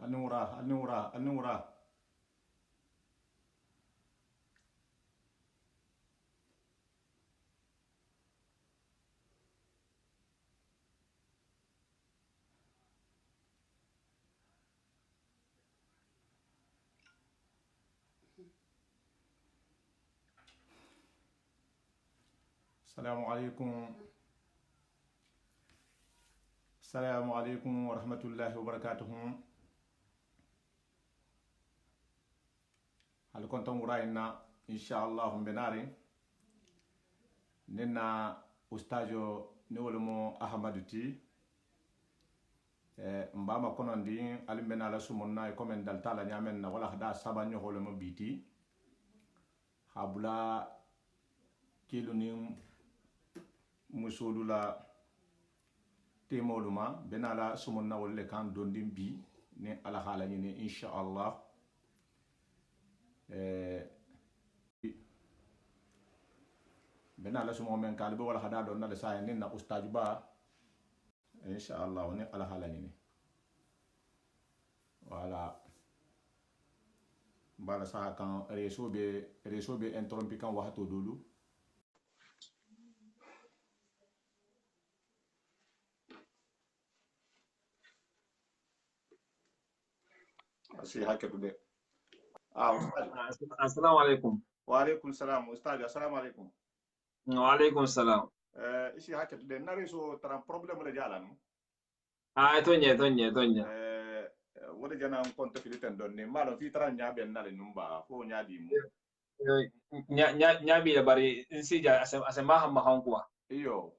النورة. السلام عليكم ورحمة الله وبركاته. هل كنتم راينا إن شاء الله بناري ننا أستاذ نولمو أحمد تي mbama konondi alimbena la sumonna e komen dal tala nyamen na wala hada saba nyolo mo biti habula kilo ni musulula temoluma benala sumonna wolle kan dondim bi ne ala hala ni insha Allah benala sumo men kalbe wala hada don na sa ni na ustaj ba insha Allah ne ala hala ni voilà bala sa kan réseau be interrompi kan wahato dulu asi hakatu de السلام عليكم. وعليكم السلام استاذ السلام عليكم. وعليكم السلام. isi hakatu de na réseau tran problème le jala no tonya wala jana konto filiten don ni malo fi tran nya ben na le numba ko nya di mu nya bi da bari insija asema hamma hankwa iyo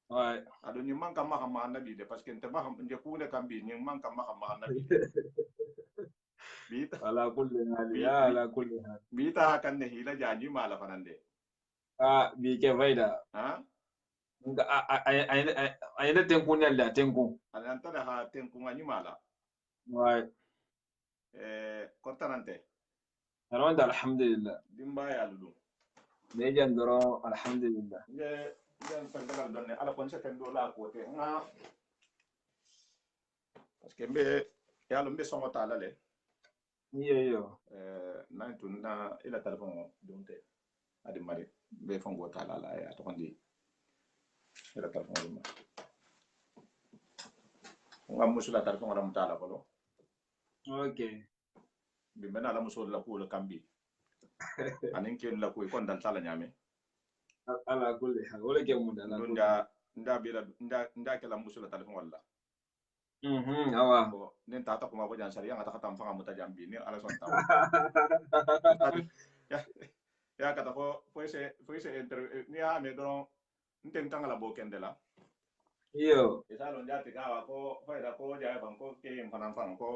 ay ado ni manka ma nabi de parce que nte ma nje ku ne kambi ni manka ma nabi bita ala kulli hal ya ala kulli hal bita kan ne hila janji mala fanande bi ke faida ha ayna tenku ne la tenku ananta da ha tenku ngani mala way kortanante ronda alhamdulillah dimba ya lulu me jandoro alhamdulillah nge jan sangal donne ala kon se do la ko te nga parce que mbe yalo mbe songo tala le iyo nan tun na ila telefon donte adi mari be fongo tala la ya to kondi ila telefon ma nga musula telefon ram tala ko okay bi mena la musul la ko le kambi anin ken la ko kon dal tala nyame ala kulli hal wala ke mun dala nda bila nda ke la musula telefon wala awa ko nen tata ko ma bo jan sari nga ta tam fanga muta jambi ni ala son taw ya kata ko foi se ni ha me don nten tanga la bo kendela iyo esa lo nda te kawa ko foi da ko ja ban ko ke fanan fan ko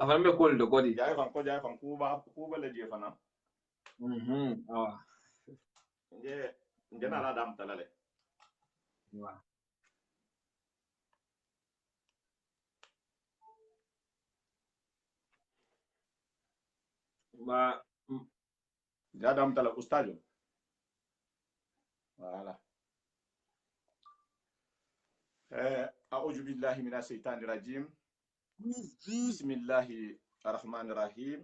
afan be kol do godi ja fan ku ba le je fana awa nje na la dam talale wa ba ja dam tala ustajo voilà أعوذ بالله من الشيطان الرجيم بسم الله الرحمن الرحيم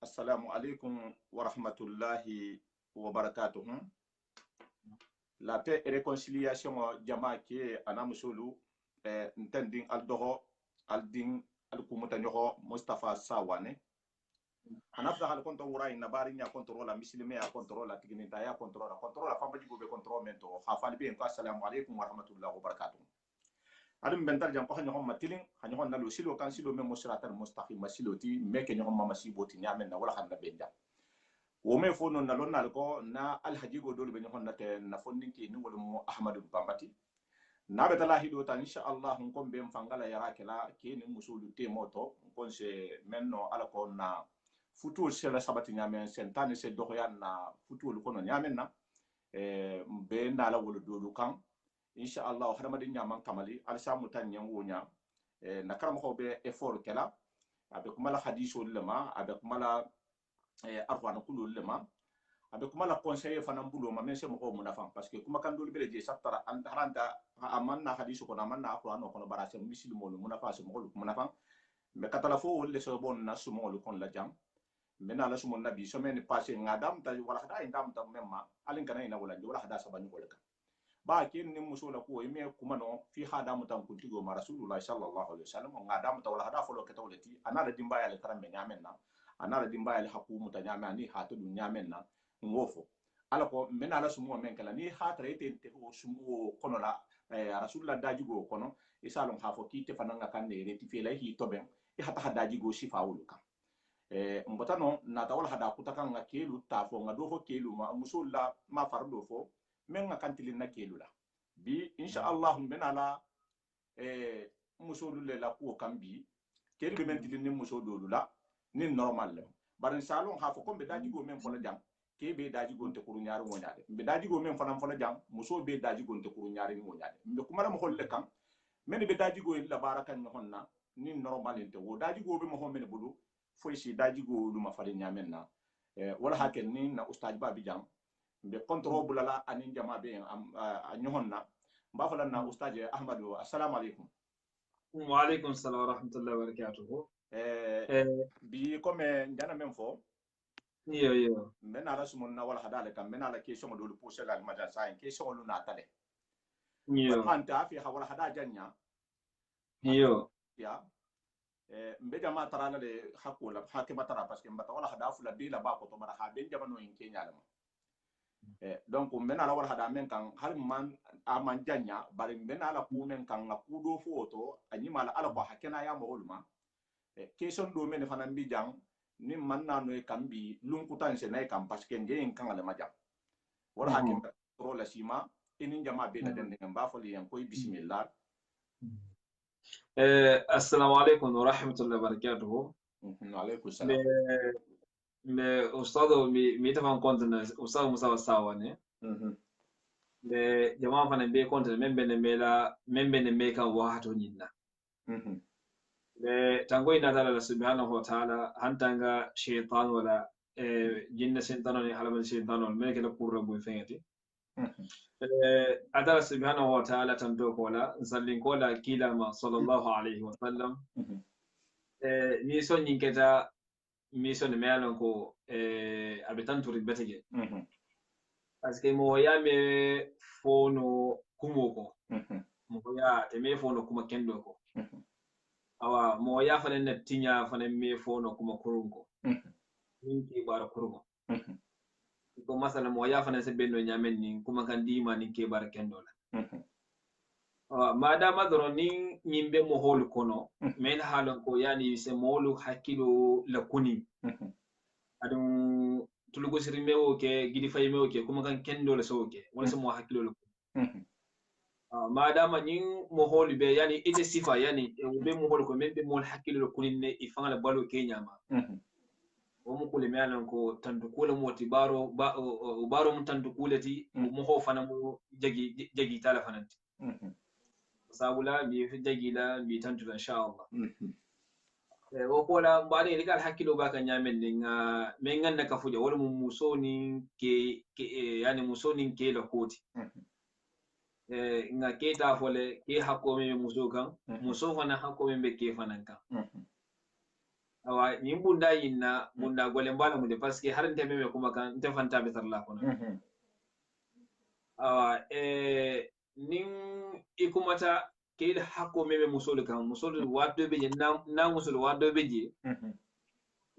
السلام عليكم ورحمة الله وبركاته. La paix et réconciliation jama ke anamusulu ntending aldoho alding alkumutanyoho Mustafa Sawane anafta hal konto wurai na bari nya controla mislime ya controla tiginita ya controla fambaji go be control mento hafali be ko assalamu alaikum wa rahmatullahi wa barakatuh. Adum bentar jam ko hanyo matilin hanyo na lo silo kan silo memo siratal mustaqim masiloti meke nyo mama siboti nyamen na wala handa benja wo me fo non na lon nal ko na alhaji go dole be nyo na te na fondinki ni wala mo ahmadu bambati na be tala hido ta insha Allah ko be mfangala yarakela ke ni musulu te moto ko se menno ala ko na futu sela sabati nyamen sentane se doyan na futu ko no nyamen na be na la wala dolu kan insha Allah hadamadin nyaman kamali alsa mutan nyan wonya na karam ko be effort kala abe kuma la hadiso lema abe kuma la arwana kulul lema abe kuma la conseiller fana bulo ma men se mo ko munafan parce que kuma kan dol bele je saptara an haranta amanna hadisu ko amanna qur'an ko no bara se muslimo lu munafa se mo ko munafan me katala fo wolle so bon na sumo lu kon la jam mena la sumo nabi so men passé ngadam ta wala hada indam ta memma alin kana ina wala wala hada sabani ko leka ba ken ni muso la ko me kuma no fi hada mutan kuntigo ma rasulullah sallallahu alaihi wasallam ngadam ta wala hada fo lo ketawleti ana la dimbaya le karambe nyamenna ana la dimbaya le haku mutanyame ani hatu nyamenna ngofo ala ko mena ala sumo men kala ni hatra ite te o sumo kono la rasulullah dajigo kono isalon hafo ki te fananga kan ne retifier la hi toben e hata dajigo sifa wuluka mbotano na tawala hada kutaka nga kelu tafo nga dofo kelu ma musulla ma fardo fo men nga kantilin na kelu la bi insha Allah mena la musulu le la ko kambi kelu be mentilin ni musulu la ni normal le barin salon hafo ko be dajigo men fo la jam ke be daji gonte kuru nyaari mo nyaade be daji go men fanam fala jam muso be daji gonte kuru nyaari mo nyaade be kuma mo holle kan men be daji go la barakan no honna ni normal inte wo daji go be mo ho men budu foy si daji go duma fali nyamen na wala haken ni na ustad ba bi jam be control bulala anin jama be am nyohonna ba fala na ustad ahmadu assalamu alaikum wa alaikum assalam wa rahmatullahi wa barakatuh bi comme ndana men fo yo men ala sumonna wala hadale kam men ala question do lu poser la majan sa en question lu na tale yo anta fi hawala hada janya yo ya mbe jama tarala le hakula hakima tara parce que mbata wala hada fula bi la ba ko to mara ha ben jamano en kenya lama donc men ala wala hada men kan har man aman janya bari men ala ku men kan na ku do foto anyi mala ala ko hakena ya mo ulma question do men fana bi jang ni manna no kambi lunkutan se nay kam parce que ngeen kan ala majam wala hakim pro la sima inin jama be la den ngam fo li yan koy bismillah assalamu alaikum wa rahmatullahi wa barakatuh wa alaikum salam me ustado mi tafan kontena ustado musa wasawane me jama fana be kontena membe ne me kan wa hato nyinna tangoy natala subhanahu wa ta'ala hantanga shaytan wala jinna shaytan ni halama shaytan wala meleke la kurra bu fengati adala subhanahu wa ta'ala tanto kola sallin kola kila ma sallallahu alaihi wa sallam ni so nyinketa mission me alon ko abetan turi betege parce que mo ya me fono kumoko mo ya te me fono kuma kendo ko awa mo ya fana na tinya fana me fono kuma kurunko ninki bara kurunko ko masala mo ya fana se benno nyamen ni kuma kan dima ni ke bara kendo la madama doro ni nyimbe mo hol kono men halon ko yani se molu hakilo la kuni adum tulugo sirimewo ke gidi faymewo ke kuma kan kendo la soke wala se mo hakilo la kuni madama nyin mo hol be yani ite sifa yani be mo hol ko men be mo hakilo la kuni ne ifanga la balo ke nyama o mo kule mealan ko tandu kula mo tibaro baro mo tandu kulati mo ho fana mo jagi tala fananti sabula bi fi jagila bi tantu insha Allah o kola mbade rigal hakilo baka nyamen nga men nganda ka fuja wala musoni ke yani musoni ke la koti nga ke ta fole ke hakko me muso kan muso fana hakko me be ke fanan kan awa ni bunda yinna bunda gole mbala mu de parce que har nte me kuma kan nte fanta be tar la kono awa nin ikumata ke hakko meme musolu kan musolu waddo beje na musolu waddo beje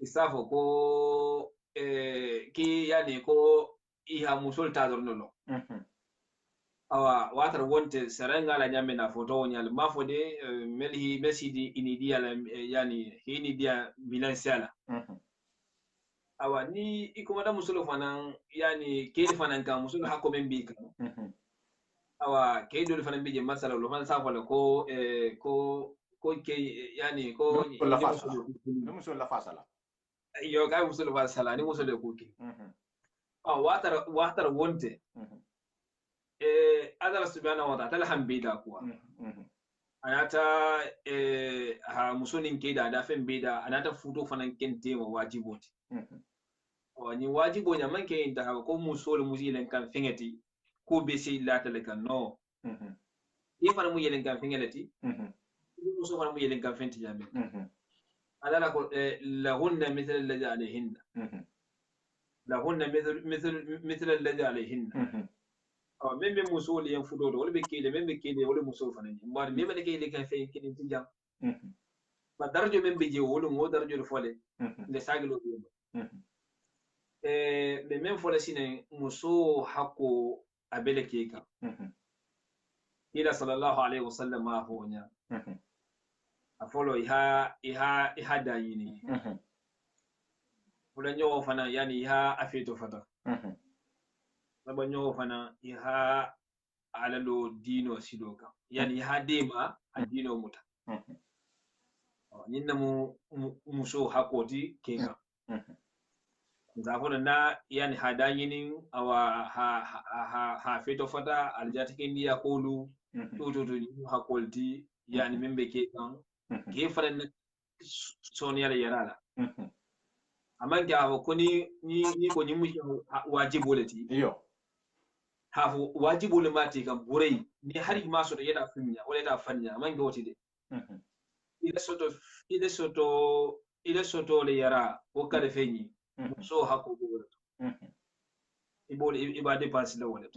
isafo ko ki yani ko iha musol ta dornolo awa watar wonte seranga la nyame na foto wonyal mafode melhi mesidi inidia la yani hini dia bilansala awa ni ikumata musolu fanan yani ke fanan kan musolu hakko membi kan awa ke dole fanan bije masala lo fan sa wala ko ko ke yani ko ni musul la fasala yo ga musul fasala ni musul ko ke watar wonte adala subhanahu wa ta'ala hambida kuwa anata ha musulin ke da fen bida anata futo fanan kente wa wajiboti ni wajibo nya manke inta ko musol musilen kan fengeti ko be sey latale kan no ifana mu yelen kan fengeleti muso fana mu yelen kan fenti jamme alala ko lahunna mithlu alladhi alayhinna lahunna mithlu alladhi alayhinna aw membe musol yen fudodo wala be kele membe kele wala musol fana ni mbar membe ne kele kan fe kini tinjam ba darjo membe je wala mo darjo fole nde sagilo be men fole sine muso hakko abele keka ila sallallahu alaihi wasallam ma honya afolo iha dayini fulan yo fana yani iha afeto fata saba nyo fana iha alalo dino sidoka yani iha dema adino muta ninna muso hakoti keka nzafona na yani hadayini awa ha feto fata aljatike ndiya kolu to hakolti yani membe ke kan ke faran soniyar yarala amma ga hawo ko ni ko nyimu wajibo lati iyo hawo wajibo le mati kan burai ni hari ma so da yana funya wala da fanya amma ga wati de ile soto le yara ko kala fenyi so hako go ibole ibade pas la wala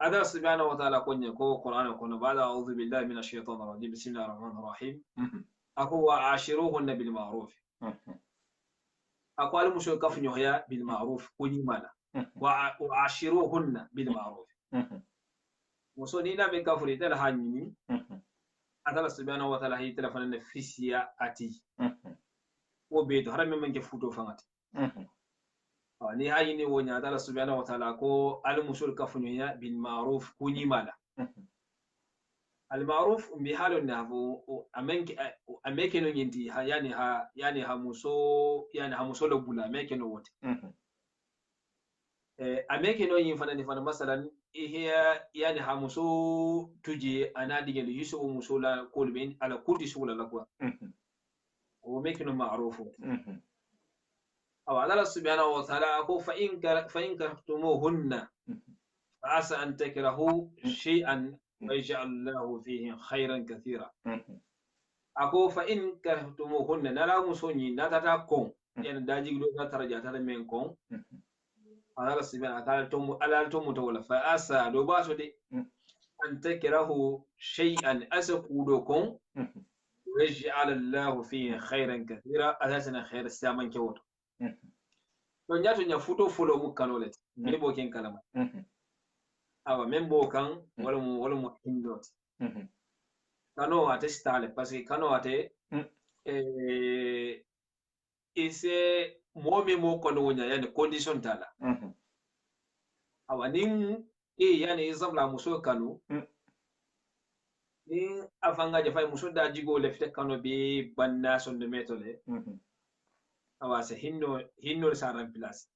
هذا سبحانه وتعالى كوني كو قرآن كون بعد أعوذ بالله من الشيطان الرجيم بسم الله الرحمن الرحيم أكو عاشروهن بالمعروف أكو المشو كفنيو هي بالمعروف كوني مالا وعاشروهن بالمعروف وصونينا بكفري تلهاني هذا سبحانه وتعالى هي تلفن النفسية أتي وبيتو هرم من كفوتو فنات ni hayi ni wonya Allah subhanahu wa ta'ala ko al musul kafunya bil ma'ruf kuni mala al ma'ruf bi halun nafu ameke no yindi yani ha muso lo bula ameke no wote ameke no yin fana ni fana masalan ihya yani ha muso tuje ana digel yusu muso la kolben ala kurdi sula la kwa o meke no ma'ruf أو الله سبحانه وتعالى أقول فإن كرهتموهن فعسى أن تكرهوا شيئا ويجعل الله فيه خيرا كثيرا أقول فإن كرهتموهن نلا مسوني نتاكم يعني داجي لو ترجع ترى منكم الله سبحانه وتعالى ألا تموتوا فعسى لو باسوا دي أن تكرهوا شيئا أسقودكم ويجعل الله فيه خيرا كثيرا أساسا خير السامن كوت to nyato nya futo fulo mu kanolet ni bo ken kalama awa membo kan wala mu hindot kano ate stale parce que kano ate ise momi mo kono nya yani condition tala awa nin yani zabla muso kanu ni afanga je fay muso da jigo lefte kano be banna son de metole awase hinno sa remplace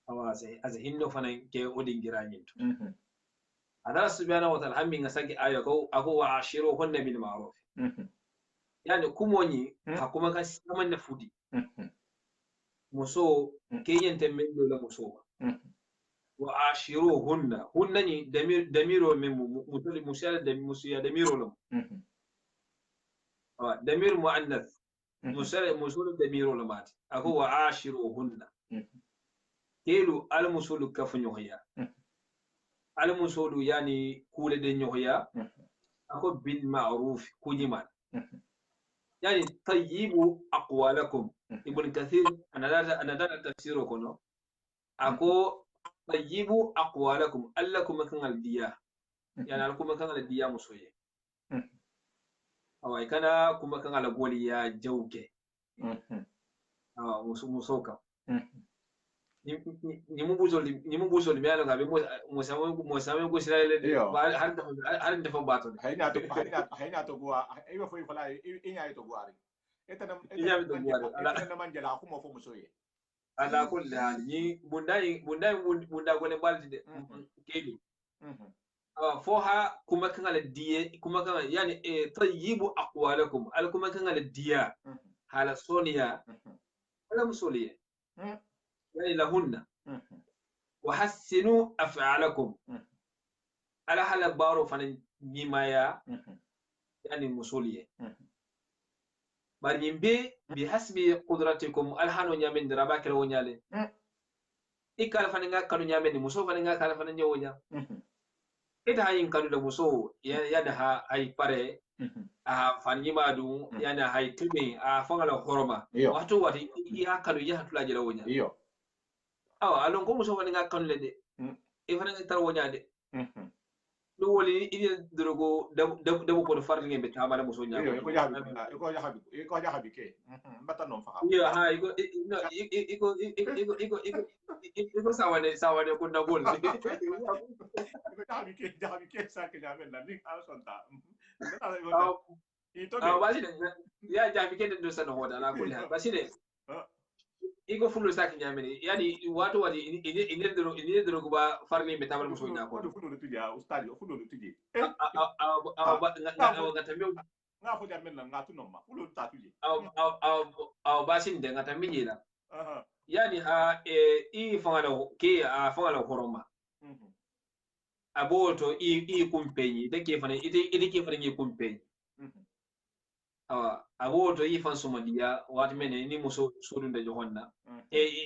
awase as hinno fanan ke odingira nyinto Allah subhanahu wa ta'ala hammi ngasaki ayo ko ako wa ashiruhunna bil ma'ruf yani kumoni hakuma ka saman na fudi muso keyen temendo la muso wa ashiruhunna hunna ni damiro min mutuli musala da musiya damiro lam damir muannath musul damiru lamati ako wa ashiruhunna kelu al musulu kafunyo haya al musulu yani kule de nyoya ako bil ma'ruf kujiman yani tayyibu aqwalakum ibn kathir anadara tafsiru kono ako tayyibu aqwalakum allakum kan al diya yani alkum kan al diya musoye awai kana kuma kan alagoli ya jauke musoka ni mu buzo ni mialo gabe mo ko sirale har da fa bato hayna to gwa ayo foi fala inya to gwari eta na manjala kuma fo musoye ala kulli hal ni bunda gole baldi de kedi فوها كما كان على الدية كما كان يعني طيبوا أقوالكم على كما كان على الدية على سونيا ala musuliye yani lahunna wa hassinu af'alakum ala hala baro fanan nyimaya yani musuliye bari yimbe bi hasbi qudratikum alhanu nyamin diraba kala wonyale ikala fanan nga kanu nyamin muso fanan nga kala fanan nyonya ita hayin kanu da muso yana ha ay pare a fannyima du yana hay tumi a fangala horoma wato wati ya kanu ya hatula jira wonya iyo awa alon ko muso fanan nga kanu le de e fanan tar wonya de do woli idi drogo dabo ko farli ngembe tamala muso nya ko jahabi ke mbata non fa iyo ha iko sawane ko na gol jahabi ke sa ke jamen la ni al sonta basi ya jahabi ke do sana hoda la kulli basi de iko fulo sak nyamini yani watu wati ini drogo ba farli ngembe tamala muso nya ko fulo tuje ustadi fulo tuje nga fo jamen la nga tuno ma fulo tuje basi de ngata mijila yani i fangala ke a fangala horoma aboto i kumpenyi de ke fane ite ke fane kumpenyi aboto i fan somaliya wat mene ni muso sodunda johonna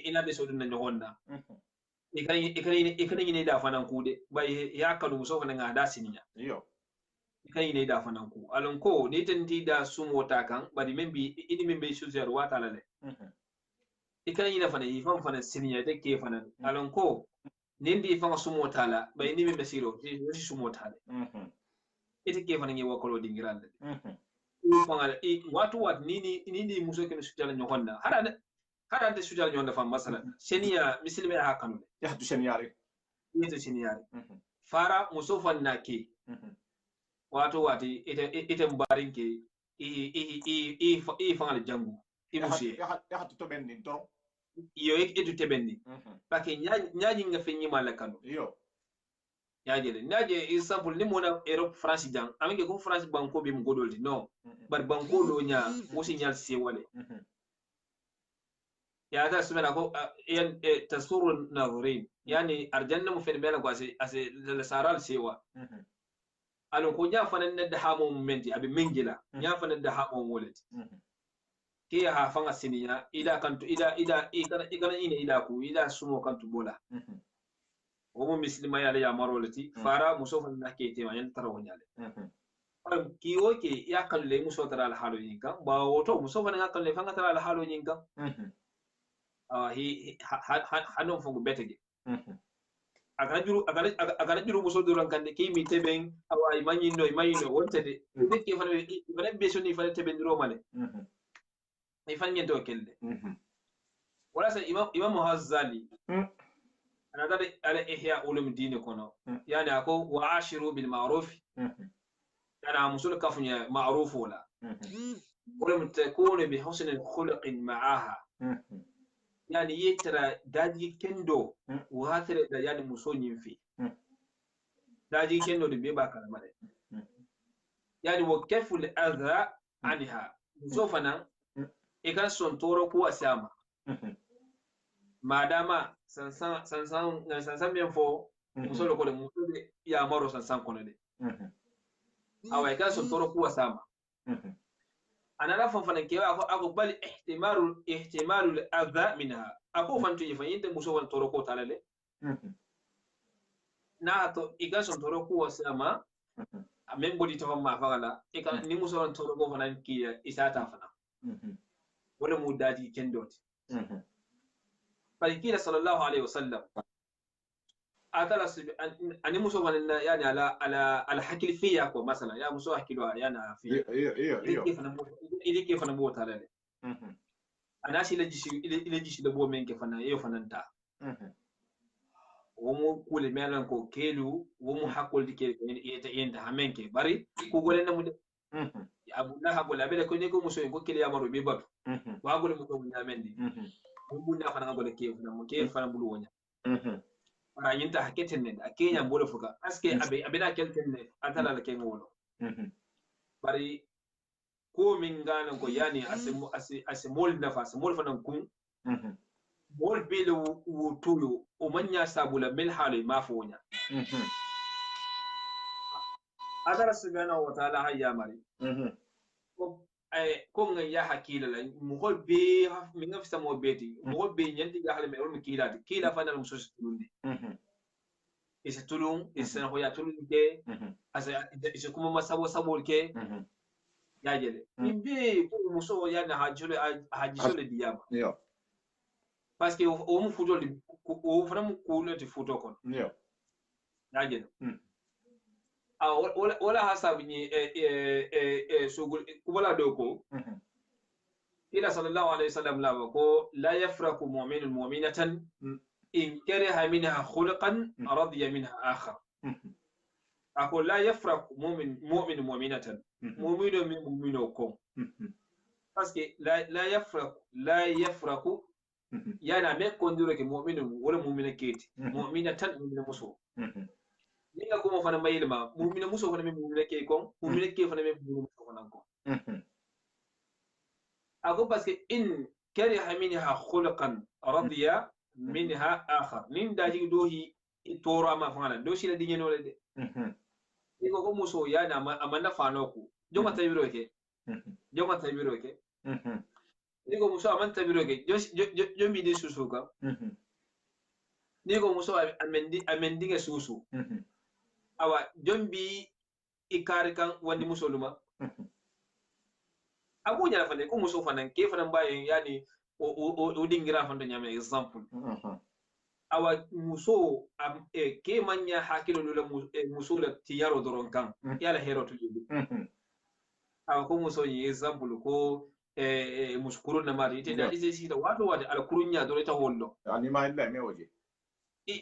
ina be sodunda johonna ikani ne da fanan ku de bai ya kanu muso fane nga da sininya iyo ikani ne da fanan ku alon ko ne tanti da sumota kan bari membi idi membe suziyar wata lale ikani na fana ifan fana siniya de ke fana alon ko nindi ifan sumota la bai ni membe siro si sumota le ite ke fana ngi wakolo dingirande fanga watu nini muso ke sujala nyonda hada de sujala nyonda fam masala seniya misilme ha kanu ya du seniyare ite seniyare fara muso fanna ke watu wati ite mbarinke i fanga jangu imusi ya to benni to iyo edu tebenni pake nyaji nga fenyi malakano iyo yaje naje example ni mona Europe France jang aminge ko France banko be mgodolti no bar banko do nya wosi nyal se wale ya da sumena ko yan tasuru nazirin yani arjanna mu fen bela ko ase le saral sewa alon ko nya fanan da hamo momenti abi mengila nya fanan da hamo wallet ke ha fanga siniya ida kantu ida ikana ina ku ida sumo kantu bola womo mislima yale ya marolati fara muso fan nakete ma yan tarawonyale kiwo ke ya kalle muso tara al halo yinka ba woto muso fan ngakalle fanga tara al halo yinka hanon fongo betege agara juru muso duran kande ke mi teben awa imanyino wontede ke fana be soni fana teben duro male ifan yento kelle wala sa imam Hazali أنا أدري على إحياء علوم الدين كنا يعني أكو وعاشروا بالمعروف يعني مسؤول كفني معروف ولا ولم تكون بحسن الخلق معها يعني يترى داجي كندو وهاتر يعني مسؤول ينفي داجي كندو بيبقى كلامه يعني وكيف الأذى عنها مسوفنا إذا سنتورو كوا سامة madama sansan men fo musolo ko de musode ya maro sansan kono de awa ka so toro kuwa sama anara fa fanan kewa ako bal ihtimalu al-adha minha ako fantu yifa yinde muso wan toro ko talale na to iga so toro kuwa sama amen bodi to ma fagala ika ni muso wan toro ko fanan kiya isata fana wala mu dadi kendoti فالكيل صلى الله عليه وسلم أتلا أني مسوا يعني على حكي فيا كو مثلا يا مسوا حكي له يعني في إيه كيف أنا موت على أنا شيء لجيش لبوا من كيف أنا فننتا ومو كل مالن كو كيلو ومو حقول دي كيلو ينت همين كي بري كوغولنا مود أبو الله أبو الله بلا كوني كو مسوا كو كيلو يا مرو بيبر وأقول مكو من يمندي bunda fana ngabole ke fana mo ke fana bulu wonya ara yinta haketen ne akenya bolo fuka aske abena kelten ne atala la ke ngolo bari ko min ngana ko yani asimol nafa asimol fana kun mol bele wutulu o manya sabula mel hali mafonya adara subhanahu wa ta'ala hayya mari ko ngaya hakila la mol be mi ngaf samo beti mol be nyanti ga hali me on kila fa na musus tulundi isa tulung isa hoya tulung ke asa isa kuma masabo ke ya jele imbe ko muso ya na hajisole diyama parce que o mu futo o fana ko le ti futo kon ya jele wala hasabi ni sugul kubala doko ila sallallahu alaihi wasallam la ko la yafraku mu'minun mu'minatan in kariha minha khulqan radiya minha akhar ako la yafraku mu'min mu'minatan mu'minu min mu'minu ko parce que la yafraku yana me kondiro ke mu'minu wala mu'mina keti mu'minatan mu'mina muso ninga ko mo fana mayilma mu'mina muso fana me mu'mina ke ko mu'mina ke fana me mu'mina muso fana ko ako parce que in kariha minha khulqan radiya minha akhar nin daji dohi toro ama fana do sila dinyeno le de iko ko muso yana amanda fanoku jonga tabiro ke iko muso amanda tabiro ke jo mi de susuka niko muso amendi ga susu awa jombi ikari kan wandi muso luma abu nyala fane ko muso fanan ke fanan baye yani o dingira fanda nyame example awa muso ke manya hakilo lula muso la tiyaro doron kan yala hero to jibi awa ko muso yi example ko muskuru na mari ite da ise sita wato ala kurunya doro ta hollo anima illa me waje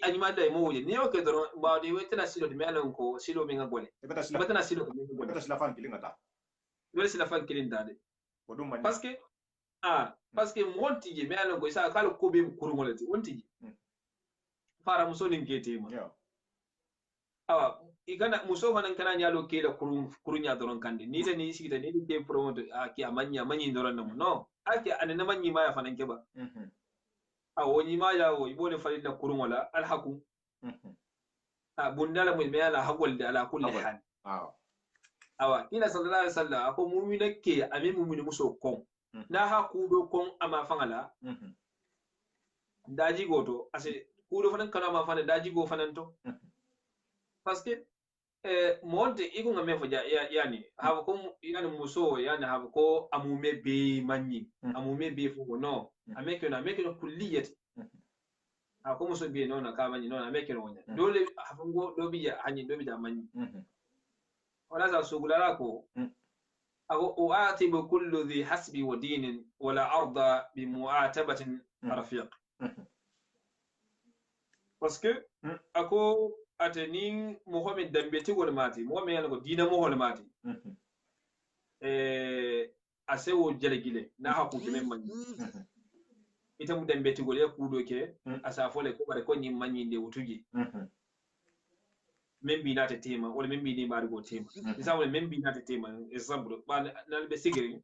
anima da mo woje ne oke doron ba de wetena silo de melan ko silo mi ngole betena silo ko mi ngole beta sila fan kilinga ta wala sila fan kilin dade kodum mani parce que monti je melan ko isa kala ko be kurungolati wonti fara muso nin kete ma awa igana muso fanan kana nyalo ke da kurunya doron kande ni da ni sigita ni ke promote ki amanya manyi doron namu no ake anana manyi ma ya fanan ke ba awoni ma ya wo ibole falin da kurungola alhaqu bundala mun mela hagwal da ala kulli hal awa ila sallallahu alaihi wasallam ako mu'mina ke ame mu'mini muso kon na ha kudo kon ama fangala daji goto ase kudo fanan kana ma fanan daji go fanan to parce que monte iko ngame fo yani haba ko yani muso yani haba ko amume be manyi amume be fo no ameke no kulliyati ako muso be no na ka manyi no ameke no wonya dole hafungo do biya hanyi do biya manyi wala za sugulala ko ako uatibu kullu dhi hasbi wa dinin wala arda bi mu'atabatin rafiq parce que ako ateni Mohamed dambeti gol mati Mohamed yana ko dina mohol mati asewo jelegile na haku kemen manyi ita mu dambeti gol ya kudo ke asafole ko bare ko nyi manyi de wutugi membi na tema wala membi ni mari go tema isawole membi na tema example ba na be sigiri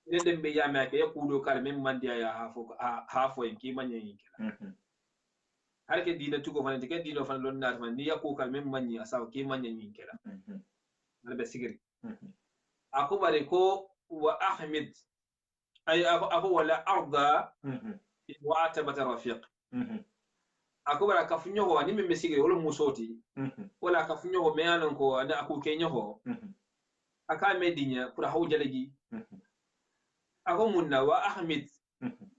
ne dembe ya ma ke ya kudo kala mem mandi ya hafo en ki manyi yinkela har ke dina tugo fana ke dina fana lon na ni ya ko kal mem manyi asaw ke manyi yinkela na be sigiri ako bare ko wa ahmed ay ako wala arda wa atabat rafiq ako bara ka funyo ko ni membe sigiri wala musoti wala ka funyo ko meyanon ko ada ako kenyo ko aka medinya pour hawjalegi ako munna wa ahmed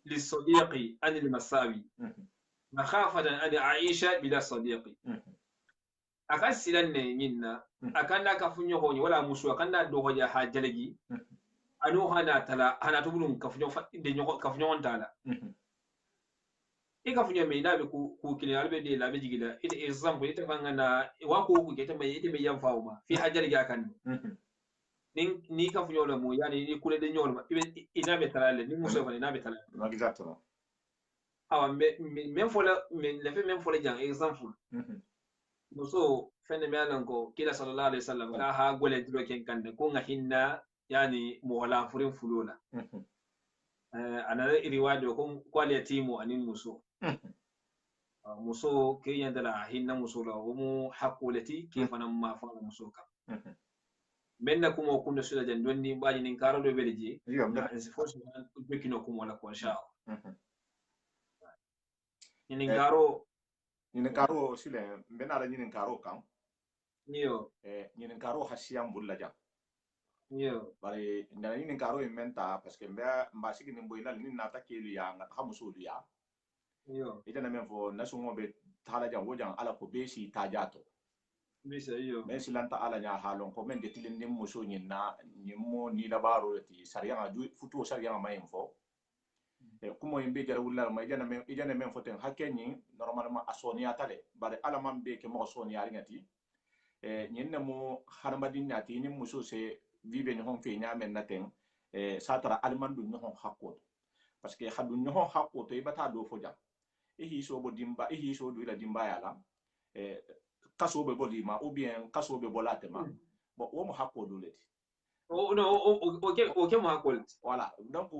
للصديق عن المساوي مخافة أن أعيش بلا صديقي أكسلن منا أكنا كفنيو هوني ولا مسوا أكنا دوهجا حاجلجي أنو هنا تلا هنا تقولون كفنيو دنيو كفنيو تلا إيه كفنيو مينا بكو كلي ألبي دي لا بيجي كده إيه إزام بيت فانا واكو كده ما يام فاوما في حاجلجي أكن ni kafnyo la mo yani ni kule de nyolma ina betala ni muso fani na betala exactement awa même fola le fait même fola jang exemple muso fende me alan ko kila sallallahu alaihi wasallam ka ha gole dilo ken kande ko nga hinna yani mo wala furin fulola ana riwaya ko kwale timo anin muso muso ke yandala hinna muso la mu hakulati ke fanan ma fa muso ka menna kuma kunna sula jan donni baji nin karo do belje na enforce bekino kuma la ko insha nin karo sile benara nin karo kan niyo nin karo hasiyam bullaja yo bari na nin karo inventa parce que mba sigi nin boyla nin nata kelu ya ngata hamuso ya yo ita na menfo nasungo be tala jan wojan ala ko besi tajato bisa yo men silanta ala nya halon ko men de tilin nim muso nyinna nyimmo ni labaro ti sariya ju futu sariya ma info kumo yimbe jara wulla ma ijana men foten hakeni normalement asonia tale bare ala man be ke mo sonia ngati nyinna mo harmadin nyati ni muso se vive ni hon fe nya men naten satara almandu ni hon hakko parce que hadu ni hon hakko to ibata do foja ihi so bo dimba ihi so do ila dimba yala kaso be bolima ou bien kaso be bolatema bon wo mo hakko do leti ok mo hakko voilà donc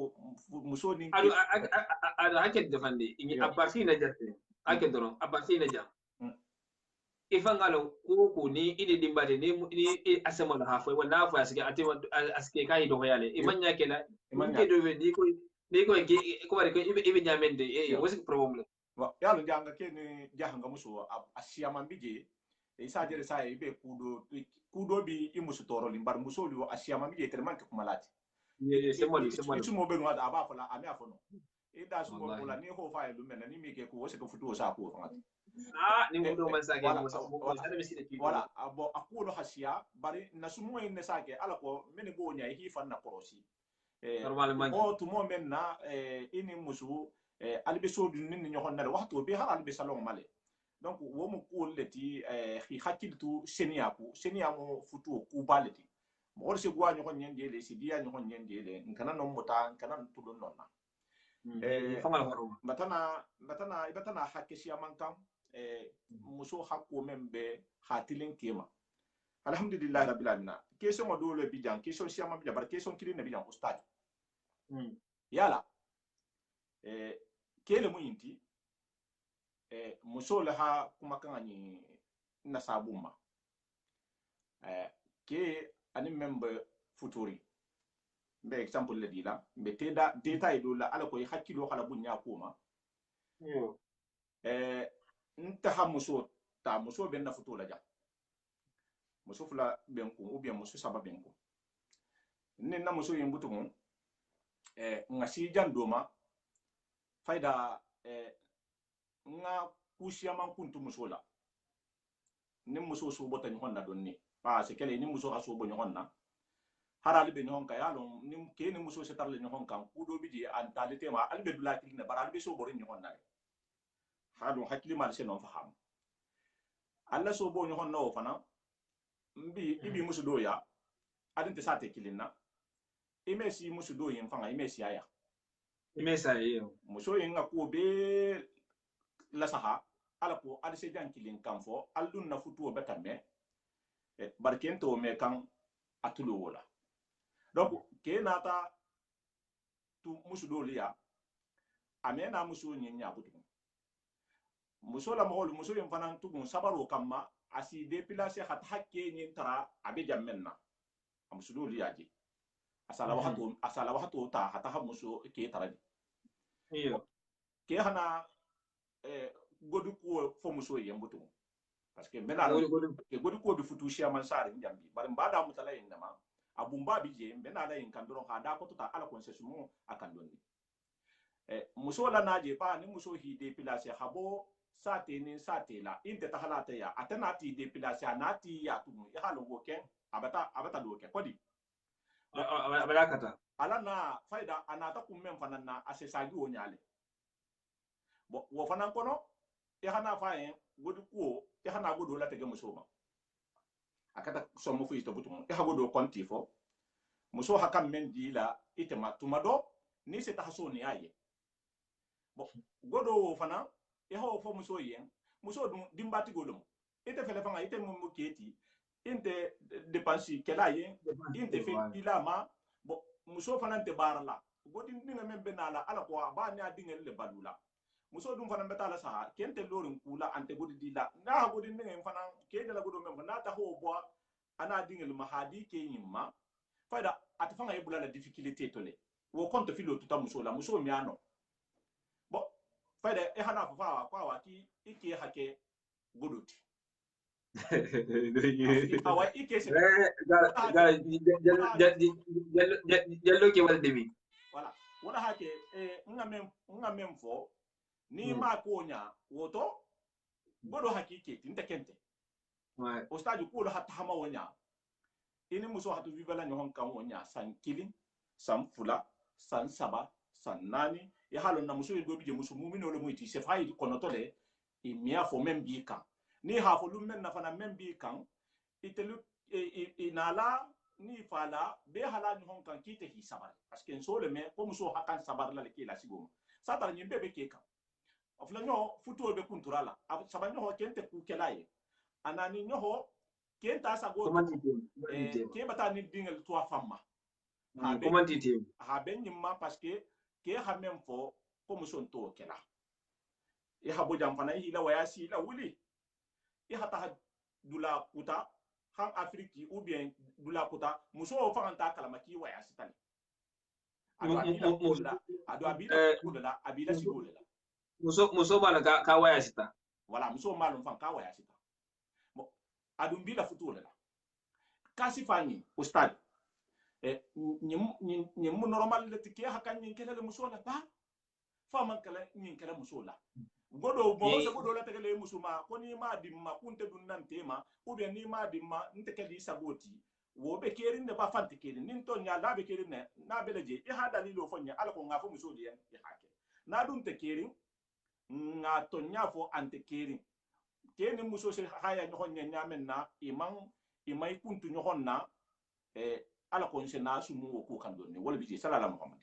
muso ni ado haket defande ni aparti na jatte haket dono aparti na jam ifangalo ko ni ide dimbate ni asema la hafo wala hafo aske kai do yale imanya kela imanya do ni ko ko bari ko ibe nyamende wasi problem yalo janga ke ni jahanga muso asiyama bije isa jere sa ibe kudo bi imusu toro limbar muso li asiyama bije tellement ke kumalati semoli itu mo be no ada aba fala ami afono ida su bo bola ni ho fa lu mena ni mi ke ko wasi ko futu sa ko fangati ni mo do man sa ke mo sada miside ki wala abo akulo hasiya bari nasumo en sa ke ala ko meni bo nya hi fan na korosi normalement o tumo men na ini musu albe so dun ni ñoxon na waxto be har albe salon male donc wo mu ko leti khi hakiltu senia mo futu ku baleti mo wol se gwa ñoxon ñen le si dia ñoxon ñen le nkana no mota nkana tudo nonna batana hakke si amankan muso hakko membe hatilin kema alhamdulillah rabbil alamin question mo do le bijan question si amam jabar question kiri ne bijan ustad yala kele mu yinti muso la ha kuma kan ni na sabuma ke ani member futuri be example le dila be teda data ido la ala ko hakilo kala bunya kuma nta ha muso ta muso ben na futu la ja muso fula ben ko ou bien muso saba ben ko ni na muso yimbutu mo ngasi jandoma fayda nga kusiya man kuntu muso la ni muso so bota ni honna donni pa se kele ni muso aso bo ni honna harali be ni hon ka yalo ni ke ni muso se tarle ni hon kan kudo biji an talite ma albe dulaki ne baral be so bo ni honna hadu hakili mal se non faham alla so bo ni honna o fana mbi ibi muso do ya adinte sate kilinna imesi muso do yin fanga imesi aya imesa yo muso yin ko be la saha ala ko adise jankilin kan fo aldun na futuo betame barkento me kan atulu wala donc ke nata tu musu do liya amena musu nyinya butu muso la mo muso yin fanan tugun sabaro kamma asi dépilacé hat hakke nyin tara abe jammenna musu do liya ji asala waxtu ta hata musu ke taradi iyo ke hana godu ko fo muso yembutu parce que mena ke godu ko bi futu shi man sare njambi bari mbada mutala indama abumba bije mena da yin kandoro ha da ko to ta ala concession akan donni muso la naje pa ni muso hi dépilacé habo sate ni sate la inte ta halata ya atana ti dépilacé anati ya tu ya halo go ken abata do ken kodi abalakata ala na faida anata kummen fanana asesagi wonyale bo wo fanan kono e hana fayen godu ko e hana godu la tege muso ma akata so mo fu to butum e ha godu konti fo muso hakam men dila itema tumado ni se tahaso ni aye bo godu wo fana e ho fo muso yen muso dum dimbati godum ite fele fanga ite mo keti inte depensi kela yen inte fe ila ma bo muso fana te barala godin dinga men benala ala ko ba ne adingel le balula muso dum fana betala sa kente lorin kula ante godi dila na godin dinga fana ke de la godo men na ta ho bo ana dingel mahadi ke yimma fayda atafanga yebula la difficulté to le wo konto filo tuta muso la muso mi ano bo fayda e hana fa kwa wa ki iki hake godoti awa ike se jallo ke wal demi voilà wala hake nga mem fo ni ma ko nya woto godo hakike tinte kente ouais o stade ko lo hatta hama wonya ini muso hatu vivela nyon kan wonya san kilin san fula san saba san nani ya halo na muso go bije muso mumino lo muiti se fayi kono to le e mia fo mem bi kan ni ha fo lum men na fana mem bi kan itelu inala ni fala be hala nyon kan kite hi sabar parce que so le me ko muso hakan sabar la le ki la sigoma sabar nyimbe be ke kan afla nyo futo be kunturala sabar nyo kente ku kelaye anani nyo kenta sa go ke bata ni dingel to famma comment tu ha ben nyimma parce que ke ha même fo ko muson to kela e ha bo jam fana ila waya si la wuli e ha ta dula kuta han afriki ou bien dula kuta muso o fanta kala maki waya sitani ado abila sigula muso bala ka waya sita wala muso malum fan ka waya sita mo adum bila futula la kasi fani ustad nyim normal le tike hakan nyin kele muso la ba faman kala nyin kele muso la godo bo se godo la tegele musuma ko ni ma dimma kunte dun nan tema ou bien ni ma dimma nte kedi saboti wo be kerin ne ba fante kerin nin to nya la be kerin ne na be leje e ha dalilo fo nya ala ko ngafo muso di en e hake na dun te kerin nga to nya fo ante kerin keni muso se haya nyohon nya men na imai kuntu nyohon na ala ko nse na sumu wo ko kan donni wala bi sallallahu muhammad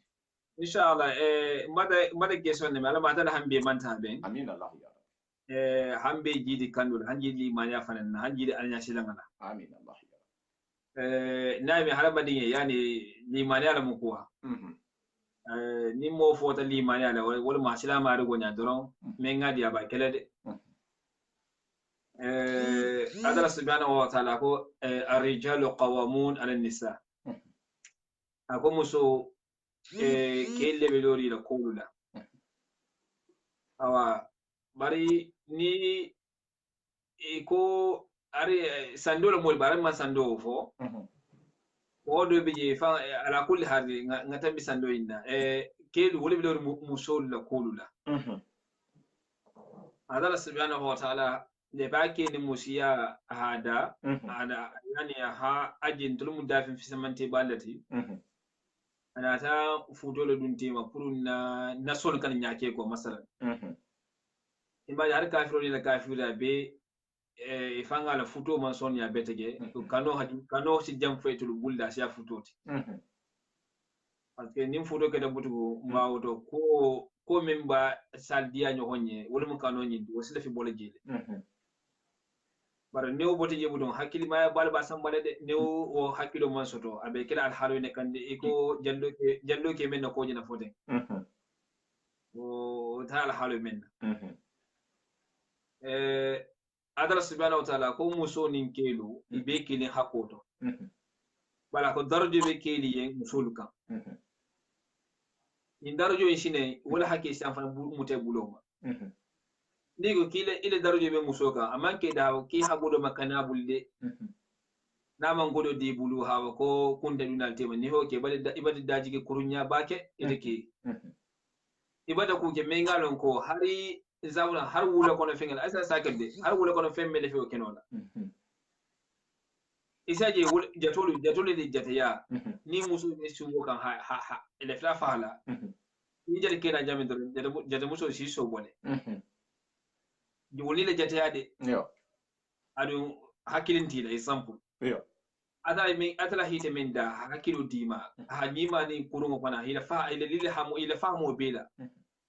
inshallah mada question ne ala mata hambe manta ben amin allah ya hambe jidi kandul hanjidi manya fanan hanjidi alnya silangana amin allah ya naimi haraba dinge yani ni manya la mukuwa ni mo fota li manya la wala ma silama rigo nya doron men ngadi aba kelede adala subhanahu wa ta'ala ko ar-rijalu qawamun 'ala an-nisa ako muso kelle be lori la kolula awa bari ni ko ari sandolo mol bare man sando fo wodo be je fa ala kulli hadi ngata bi sando inna kelu wole be lori muso la kolula adala subhanahu wa ta'ala le bake ni musiya hada ada yani ha ajin tulum dafin fi samante balati ana ta futolo dun tema purun na sol kan nyake ko masalan imba har kafiro ni la kafira be ifanga la futo man son ya betege kano si jam faytul bulda si futoti parce que nim futo ke da butugo mbawoto ko memba saldiya nyo honye wala mun kano nyi wasila fi bola jele bara new bote je budon hakkili ma balba sambale de new o hakkilo man soto abe kila al halu ne kande iko jallo ke men ko jina foten o ta al halu men adala subhanahu wa ta'ala ko muso nin kelu ibe kilin hakoto bala ko darjo be keli yen musulu kan in darjo shine wala hakke si amfan mute buloma ndigo kile ile daruje be musoka amanke dawo ki hagodo makana bulde na man godo di bulu hawa ko kunta dunal tema ni hoke bade ibade daji ke kurunya bake ideke ibada ku ke mengalon ko hari zawla har wula kono fengal asa sakade har wula kono femmele fe kenola isaje jatolu di jataya ni muso be suwo kan ha ile fla fala ni jare kena jamin do jata muso si so bone woni le jataya de yo adu hakilinti la example yo atala hite min da hakilu dima ha nyima ni kurungo pana ila fa ila lile hamo ila fa mo bela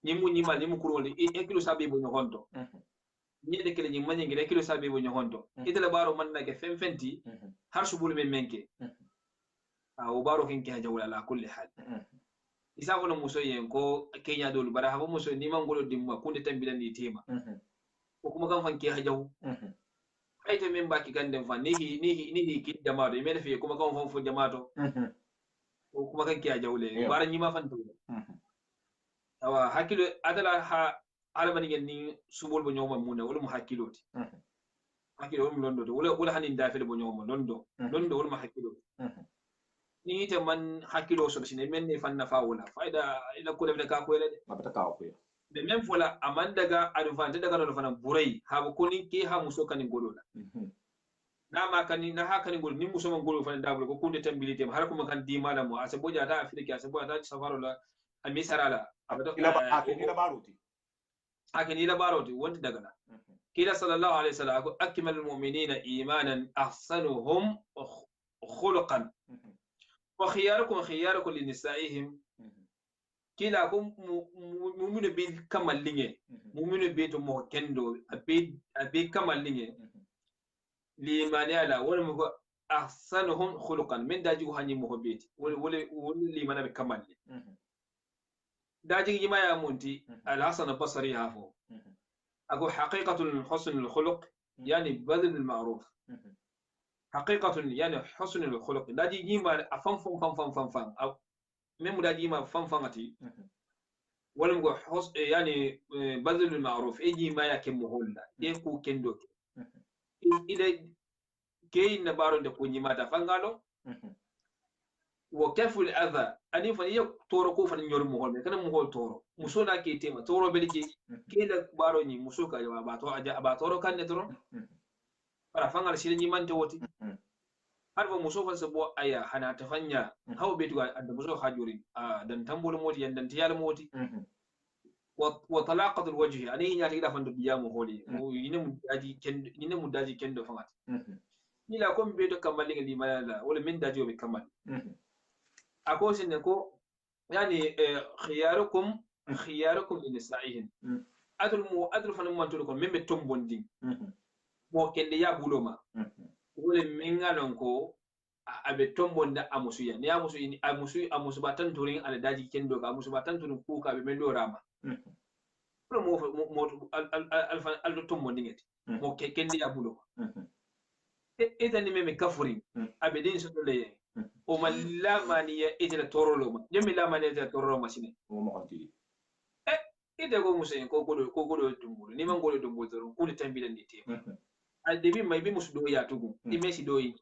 nyimu nyima limu kurungo e kilo sabe bo nyohondo ni de kele nyima ngi de kilo sabe bo nyohondo itala baro man na ke femfenti har subul men menke o baro kinki ha jawla la kulli hal isa ko muso yen ko kenya dol bara ha muso ni man golo dimma kunde tambila ni tema ko kuma kan fanke hajaw ay to men baki gande fan ni ki jamaado me defe kuma kan fan fo jamaato ko kuma kan ki hajawle bara ni ma fan to awa hakilo adala ha alabani gen ni subol bo nyoma muna wala mu hakiloti hakilo wala londo to wala hanin dafel bo nyoma londo wala mu hakiloti ni te man hakilo so sine men ne fanna fawula faida ila ko lebne ka ko ele mabata ka ko de men fola aman daga advance daga no fana burai ha ko ni ke ha muso kanin golola na ma kani na ha kanin gol ni muso man golo fana dabul ko kunde tambilite har kuma kan di malamu asa boja ta afrika asa boja ta safarola amisarala abata ila baruti akin ila baroti wonti daga na kila sallallahu alaihi wasallam akmalul mu'minina imanan ahsanuhum khuluqan وخياركم لنسائهم كلا كم مؤمن بيت كمال لينه مؤمن بيت مهكندو أبي كمال لينه لمن يلا ولا أحسنهم خلقا من داجي هني مهبيت ولا لمن أبي كمال داجي ما يمونتي الحسن البصري هافو أقول حقيقة حسن الخلق يعني بذل المعروف حقيقة يعني حسن الخلق داجي جيما فم أو مم داجي ما فمتي ولا مقول يعني بذل المعروف إيجي ما يكمل هولا يكو كندوك إذا كي نبارون دكوني ما تفعلوا وكيف الأذى أني فني تورو فني يور مهول كنا مهول تورو مسونا كي تيما تورو بلجي كي نباروني مسوكا جوا باتورو كان نتورو para fanga shi ni man tawoti har ba muso fa sabo aya hana ta fanya hawo betu da muso hajuri dan tambol moti yan dan tiyal moti wa talaqat alwajhi ani ya ta da fanda biya mu holi ina mu daji kendo fangat ni la kom betu kamalin li malala wala min daji be kamal ako sin ko yani khiyarukum li nisaihin adul fanu man to ko membe tombondi mo kende ya buloma wole mingalon ko abe tombonda amusuya ni amusu batan turin ala daji kendo ka amusu batan turin kuka be mendo rama mo al tombondi ngeti mo kende ya buloma etani meme kafurin abe din so le o malama ni etela toroloma jemi lama ni etela toroloma sine mo konti ite go musen ko godo dumbulu ni man godo dumbulu ko ni tambila ni tema debi mai bi musu do ya tugu imesi doyi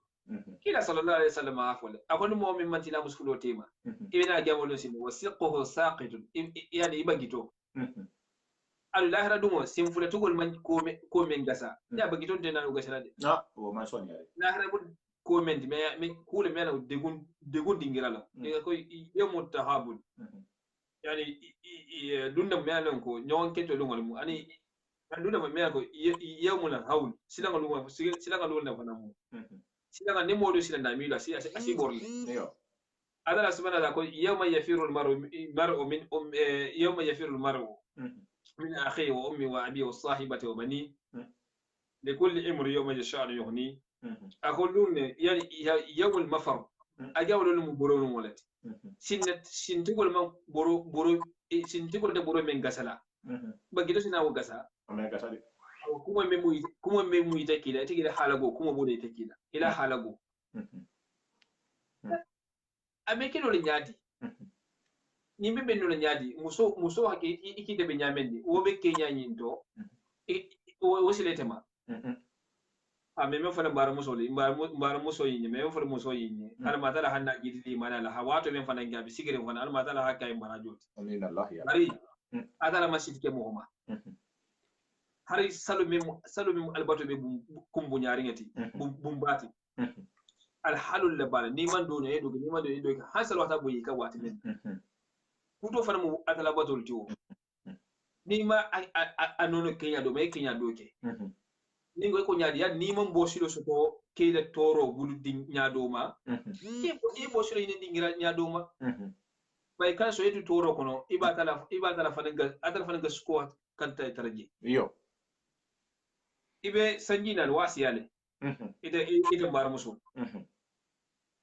kila sallallahu alaihi wasallam afwala akoni mu'min man tila musu do tema ibina jamolo sin wasiquhu saqitun yani ibagito Allah radumo simfula tugol man ko men gasa ya bagito de nanu gasa de o man son yare lahara bu ko men me kule mena degun dingirala e ko yemu tahabul yani dunda mena ko nyon keto lungol mu ani anduna mamea ko yawmuna haul silanga lunga na fanamu silanga ne modu silanga mila asi borle yo adala subhanahu ko yawma yafiru almar'u min yawma yafiru almar'u min akhihi wa ummi wa abi wa sahibati wa bani likulli imri yawma yasha'u yughni aqulun yani yawm almafar ajawlu muburun walati sintigol man boro sintigol de boro men gasala bagito sina wo gasa kuma me mu ita kila ita kila halago kuma bude ita kila ila halago abe kilo le nyadi ni be benno le nyadi muso hake iki de be nyamendi wo be kenya nyindo wo silete ma ame me fana bar muso le bar muso yinye me fana muso yinye ala matala hanna gidi mana la hawato men fana ngabi sigire fana ala matala hakka e bana joti amin allah ya ari adala masjid ke mohoma hari salu mem albato be kumbu nyaari ngati bumbati al halul labala ni man do ne do ni man do hasal wata boyi ka wati men kuto fana mu atala batol tiwo ni ma anono kenya do me kenya do ke ni ngoy ko nyaadi ya ni man bo silo soto kele toro bulu din nyaado ma ni bo silo ni dingira nyaado ma bay kan so yetu toro kono ibatala fana ga squat kan tay taraji yo ibe sanjina wasiyale ite mbar muso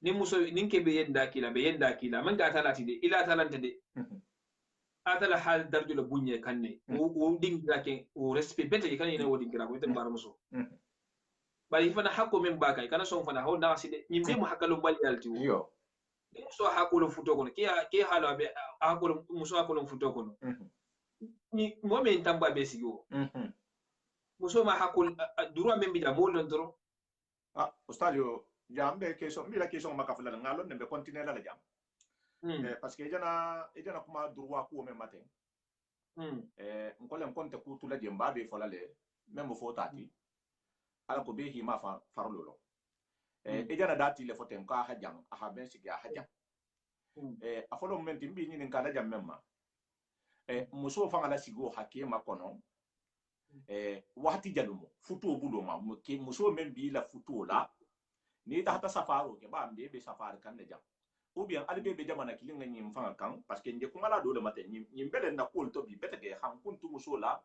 ni muso nin ke be yenda kila man ga talati de ila talante de atala hal darjo le bunye kanne o dingira ke o respect bete kan ina wodi gira ko te bar muso bari fana hakko men baka kana son fana ho na side nyimbe mu hakalo bal yalti yo ni muso hakko futo kono ke hala be hakko muso hakko futo kono ni mo men tamba be sigo muso ma hakko duro men bi da mo lon duro ustadio jambe question mi la question maka fulala ngalo ne be continuer la jam parce que ejana kuma droit ko men matin ngole konte ku tula jemba be folale même fo tati ala ko be hima farlolo ejana dati le fotem ka hajam aha ben sigi hajam afolo momenti mbi ni kala jam memma muso fanga la sigo hakema kono wati jalumo futo bulo ma ke muso men bi la futo la ni ta hata safaro ke ba mbe be safar kan ne jam ou bien albe be jamana kilinga nyim fanga kan parce que nje kumala do le matin nyim bele na ko to bi betege han kuntu muso la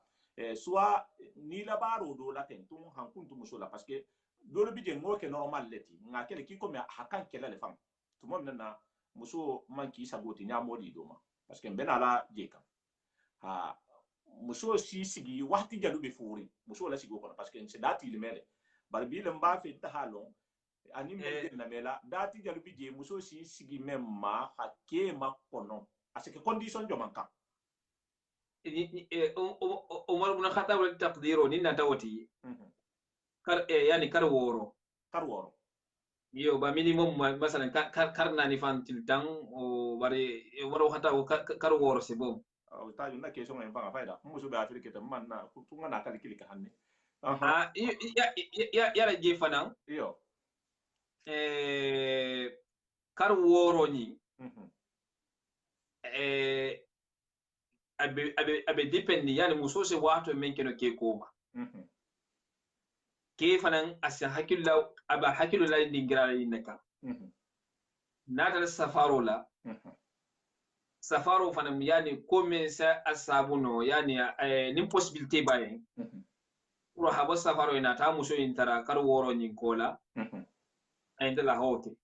soit ni la baro do la ten tum han kuntu muso la parce que do le bije ngoke normal leti nga kele ki ko me hakan kele le fam to mom na muso man ki saboti nya modi do ma parce que ben ala jeka ha muso si sigi wati jalu be furi muso la sigo kono parce que c'est dati le mele bar bi le mba fe ta halon ani me na mela dati jalu bi je muso si sigi memma hakke ma kono parce que condition jo manka Umar ibn Khattab wal taqdiru ni natawati kar yani kar woro yo ba minimum masalan kar nani fantil tang o bari waro hata kar woro se bom ta yuna question en fanga fayda muso be afrique te man na tunga na kali kili ka hanne ya la je fanan yo kar woro ni abe dependi yani muso se wato men keno ke koma ke fanan asa hakilla aba hakillu la dingira yinaka nata safaro la safaro fanan yani comme ça asabuno yani nim possibilité baye pour habo safaro ina ta muso intara kar woro nyin kola ayinda la hoke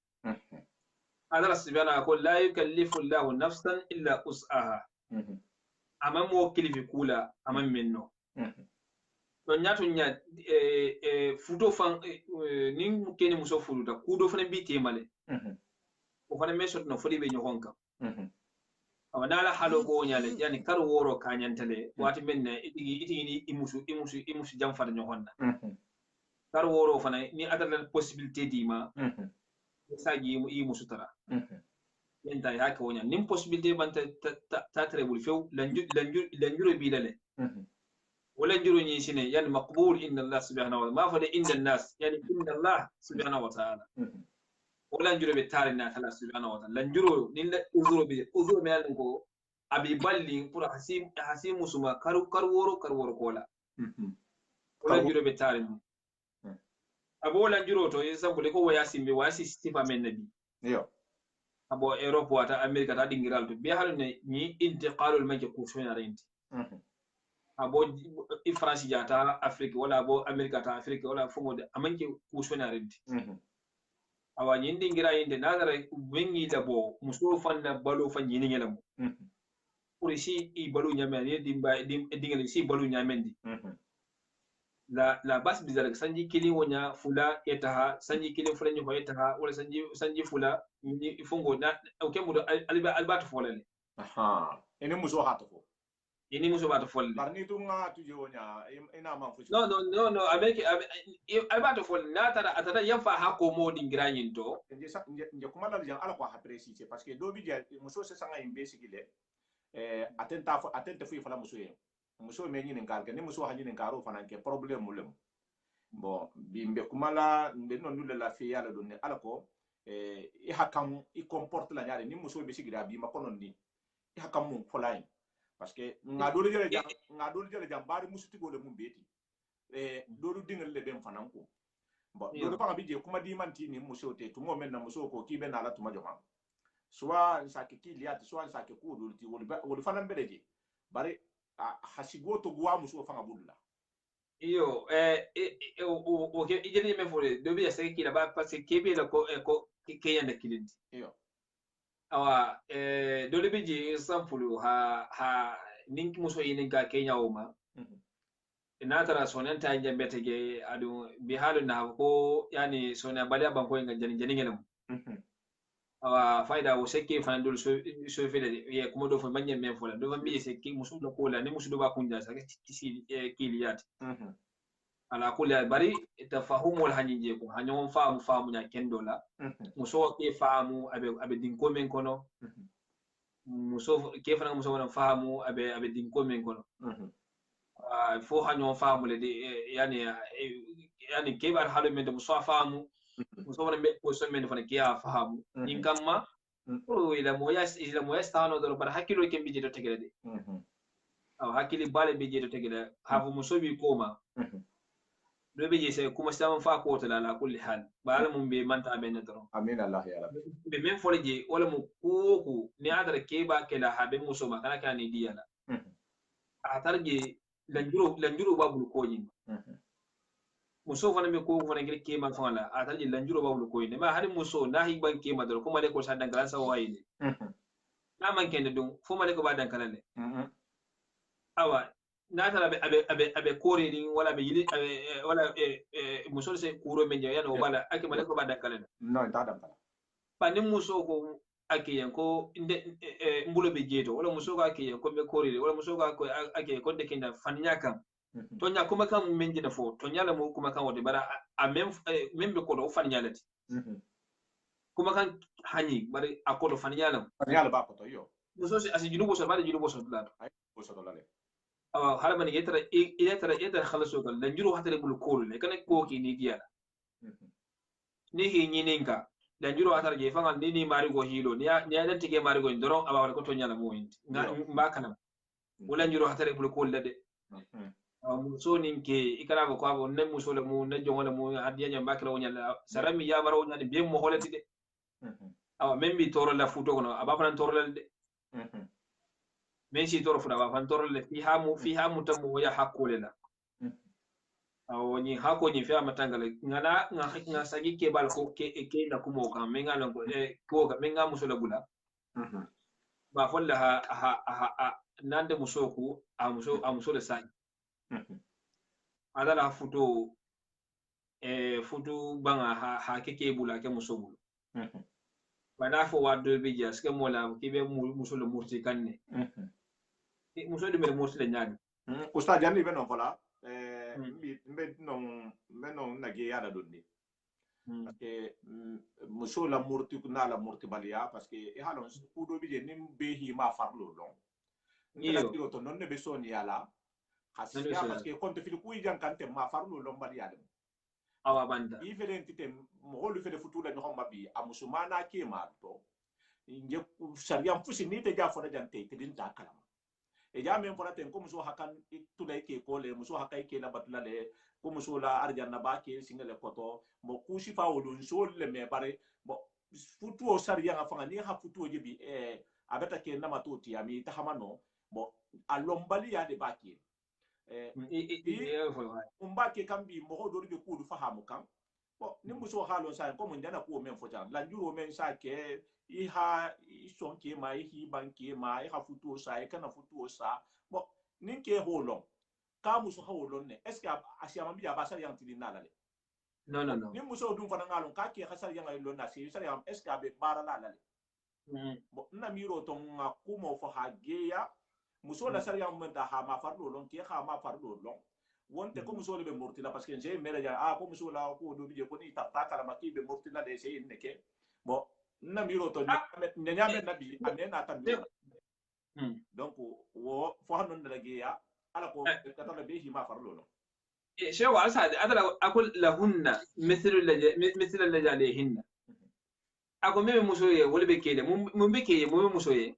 Allah subhanahu wa ta'ala la yukallifu Allahu nafsan illa us'aha amam mo kilifi kula amam menno to nyato nya fudo fan nin keni muso fuduta kudo fana bi temale ko fana mesot no fodi be nyonka awana la halo go nyale yani kar woro kanyantale wati menne itigi imusu jam fada nyonna kar woro fana ni adala possibilité dima saji imusu tara yenta yake wonya nim possibilité ban ta trebul few lanjuro bidale wala njuro ni sine yani maqbul inna Allah subhanahu wa ta'ala ma fada inda nas yani inna Allah subhanahu wa ta'ala wala njuro be tarina Allah subhanahu wa ta'ala lanjuro ni la uzuro me yalin ko abi balli pour hasim musuma kar woro kola wala njuro be tarin abo wala njuro to example ko wayasi stifa men nabi yo abo Europe wata America ta dingiral to be halne ni intiqalul majke ko shona renti abo France jata Afrique wala abo America ta Afrique wala fongo de amanke ko shona renti awa ni dingira inde nazara wengi da bo muso fanna balo fan yini ngelam pour si i balo nyame ni dingal si balo nyamendi la base bizarre sanji kili wonya fula etaha sanji kili fula nyo etaha wala sanji fula ni fongo na okemu albatu folale ene muso hato fo ini muso batu folale barni tunga tuje wonya ina ma fushi no ameke albatu folale na atara yamfa hako mo dingira nyinto nje kuma la jan ala ko apresi c'est parce que dobi je muso se sanga imbe sigile atenta fu fala muso ye muso me nyinin karke ni muso hanyinin karo fana ke problème mulum bon bimbe kumala mbe non nulle la fi yala don ala ko i hakam i comporte la nyare ni muso be sigira bi ma konon ni i hakam mun folay parce que ngadol jere jam bari musuti go le mun beti dolu dingal le dem fana ko bon dolu fana bi je kuma di manti ni muso te tumo men na muso ko ki be na la tuma joma soit nsake ki liati soit nsake ko dolu ti wol fana bereje bari hasigo to gwa muso fanga bulla iyo o ke ijeni me fole dobi ya seki la ba parce que kebe la ko kenya da kilindi iyo awa dole be je example ha ninki muso yinin ka kenya o ma ina tara sonen ta jambe tage adu bi halu na ko yani sonen baliya banko nga jani ngene awa faida wo sekke fan dol so fele ye kuma do fa manye men fola do mi sekke musu do kola ni musu do ba kunja sa kisi kiliyat ala kulli bari tafahumu wal hanije ko hanyon faamu nya kendola muso ke faamu abe dinko men kono muso ke fana muso wana faamu abe dinko men kono fo hanyon faamu le yani ke bar halu men muso faamu muso wana be ko so men fana ke faamu in kamma o ila moya stano do bar hakilo ke bije do tegede de aw hakili bale bije do tegede hafu muso bi koma do be je kuma sama fa ko tala la kulli hal bala mum be manta be ne dron amin allah ya rabbi be men folje wala mu ko ni adara ke ba ke la habe muso ma kana kan ni diyala a tarje lanjuro babul ko yin muso fana be ko fana ngir ke ma fala a tarje lanjuro babul ko yin ma har muso na hi ban ke ma dron kuma le ko sa dan kala sa wayi na man ken dum fo ma le ko ba dan kala le awa natara abe kore ni wala be yili wala muso se kuro men ya no bala ake mala ko bada kala no ta dam kala pani muso ko ake yan ko inde mbulo be jeto wala muso ko ake yan ko be kore wala muso ko ake ko de kinda fanya kan to nya kuma kan men jina fo to nya la mo kuma kan wode bara a même be ko do fanya lati kuma kan hani bari akodo fanya la ba ko to yo muso se asi junubo so bada junubo so dula ay ko so dula le hala man yetara khalaso gal lanjuro hatare bul kolu le kana ko ki ni diala ni hi nyininka lanjuro hatare je fangal ni mari go hilo ni dan tige mari go ndoro aba wala ko to nyala mo yinti mba kana wala lanjuro hatare bul kolu de so ninke ikara ko abo ne muso le mu ne jongo le mu hadiya nyamba kala wonyala sarami ya baro nyani be mo holati de awa membi toro la futo kono aba fanan toro la de men si toro funa ba fan toro le fi hamu tamu ya hakole la awo ni hako ni fi amatangale nga sagi ke bal ko ke na kumo kan men ngalo ko ga men ngamu so la bula ba folla ha nande musoku amuso le sai adala futo futu banga ha ke bula ke muso bulu bana fo waddo be jas ke mola ke be muso le murti kanne muso de me murti le nyaani usta janni be non fola mbe non nage yada donni parce que muso la murti na la murti balia parce que e halon ku do bi je nim be hi ma farlo don ngala tiro to non ne be soni yala hasiya parce que konte fil ku jan kante ma farlo lon balia dem awa banda i fele ntite mo lu fele futula no mabi a musumana ke ma to nje sharia fusi ni te ja fona jante te din ta kalama e ja men fona ten ko muso hakan tulay ke ko le muso hakay ke na batla le ko muso la arjanna ba ke singale koto mo kushi fa wodun so le me bare mo futu o sharia nga fanga ni ha futu o jibi abeta ke na matoti ami ta hamano mo alombali ya de baki umbake kambi mo do be kudu fahamu kan bo ni muso halo sa ko mun dana ko men fojan la juro men sa ke i ha son ke ma i banke ma i ha futu sa e kana futu sa bo nin ke holon ka muso holon ne est ce que asiama bi aba sar yang tidina la le no ni muso dum fana ngalon ka ke hasar yang ay lon na se sar yang est ce que abe bara la le bo na miro to ngakumo fo ha geya muso la sar yang menta ha ma fardo lon ke ha ma fardo lon wonte ko muso be mortila parce que j'ai mera ja ko muso la ko do bije ko ni tapta kala maki be mortila de sey neke bo na miro to nyame na bi amena tan donc wo fo hanon de geya ala ko katala be hima farlo no شو أسعد أدرى أقول لهن مثل اللي عليهن أقول مين مسوية ولا بكيله مم بكيه مم مسوية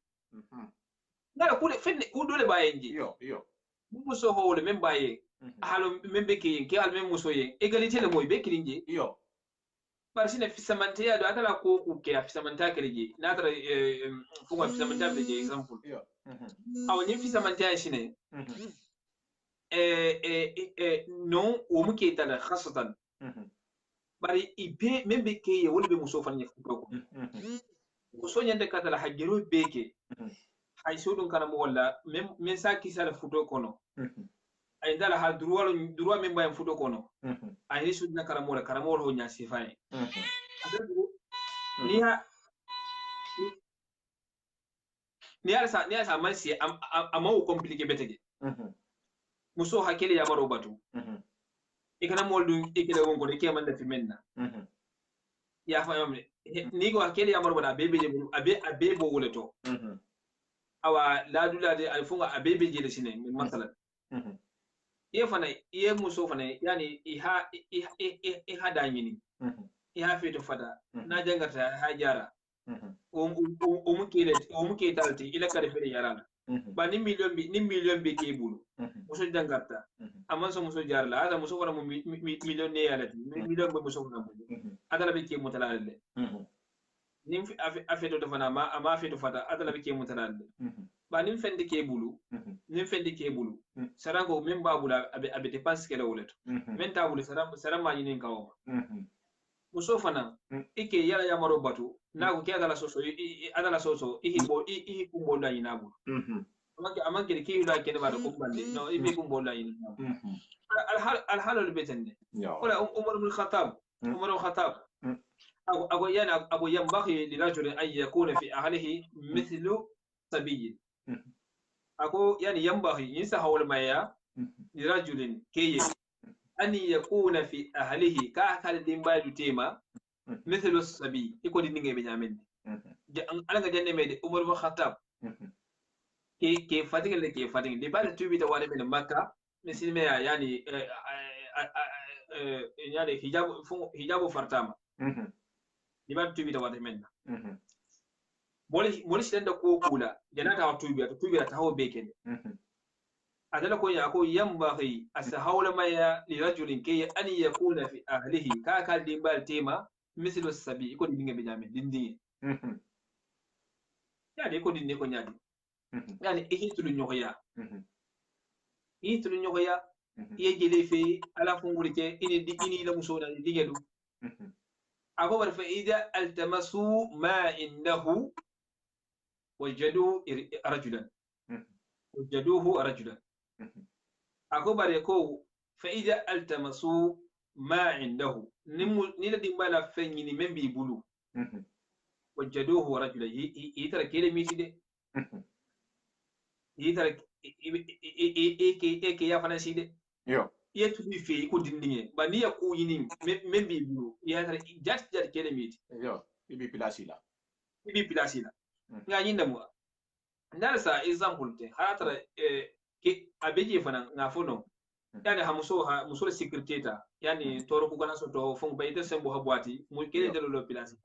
لا أقول فين كودول باينجي يو مسوه ولا مين بايه حلو مين بكيه كيال مين مسوية إقالي تلا موي بكينجي يو بارسين في سمنتيا دو أدرى كوكو كيا في سمنتيا كريجي نادر فوق في سمنتيا بيجي example أو نيم في سمنتيا شنو non ومكيتنا خاصة bari ibe membe ke ye wolbe muso fanya futo ko muso nyande katala hajiro beke hay sudun kana mo wala men sa kisala futo kono ay dala ha droit men bayen futo kono ay ni sudna karamo ho nya sifane ni alsa mansi amawu compliqué betege muso hakele ya maro batu ikana moldu ikele wonko de ke manda fi menna ya fa yamne ni go hakele ya maro bada abe bo woleto awa ladula de alfunga abebe jele sine min masalan ye fana ye muso fana yani iha danyini iha feto fata na jangata ha jara o mu ke talti ila kare fere yarana ba ni million bi ke bulu muso jangata amma so muso jarla ada muso wala mu million ne yalati million be muso na mu adala be ke mutalalle nim afeto do fana ama feto fata adala be ke mutalalle ba nim fendi ke bulu sarango men babula abe dépense kele woleto men tabulu saram nyinin kawo muso fana ike yala ya maro batu nago ke adala soso ihi kumbo la yinabu amanke ke yula ke ba ko bande no ibe kumbo la yinabu al halal betende wala umar ibn khattab ago yanbaghi lirajul an yakuna fi ahlihi mithlu sabiy ako yani yanbaghi yinsa hawal maya lirajulin keye an yakuna fi ahlihi ka kal dimba du tema mithlu sabi iko dinge be nyamen alanga janne mede umar ibn khattab ke fatinga de bal tubi ta wale men makka misilme yani yani hijabu fartama di bal tubi ta wale men moli sidanda ko kula janata wa tubi ta hawo beken adala ko ya ko yambaghi asahawla maya li rajulin kay an yakuna fi ahlihi ka kal dimbal tema mislu sabi ko dinge be nyame dindi yani ko dinne ko nyaadi yani ihitulu nyoya ye gele fe ala fungurike ini la musona digedu ako bar fa ida altamasu ma innahu wajaduhu rajulan ako bare ko fa ida altamasu ma indahu ni la dimbala fenyini membi bulu wajaduhu rajulan yitara kele miti de yitara eke ya fana side yo yetu bi fe ko dindinge ba ni ya ku yini membi bulu yitara jat kele miti yo ibi pilasila nga nyinda mu ndarsa example te hatara ke abeje fana ngafono yani muso sécurité ta yani toro ku kana so to fon bayte sembo habwati mu kele de lo pilasila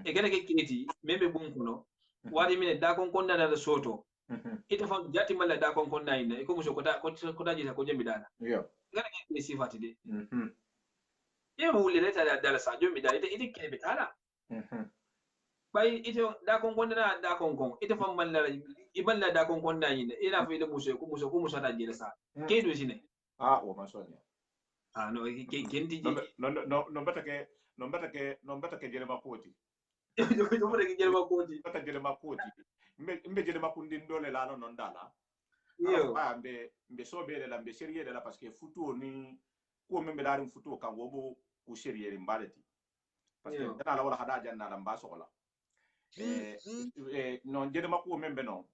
e gane ke kiniti membe bum kuno wadi mine da kon konna na soto ita fam jati malla da kon konna ina ko muso ko ta jita ko jembi dana yo gane ke sifati de ye mu le leta da dala sa jombi da ita kele betala bay ito da kon konna da kon ita fam malla iballa da kon konna ina ina fa ida muso ta jela sa ke do sine o masonya no kenti non bata ke jele makoti do fere ke jele makoti bata jele makoti mbe jele makundi ndole la non dala yo ba mbe so be la mbe sérieux de la parce que futu ni ko membe darim futu kan wobo ku sérieux mbaleti parce que dana la wala hada janna la mba sokola non jele makko membe non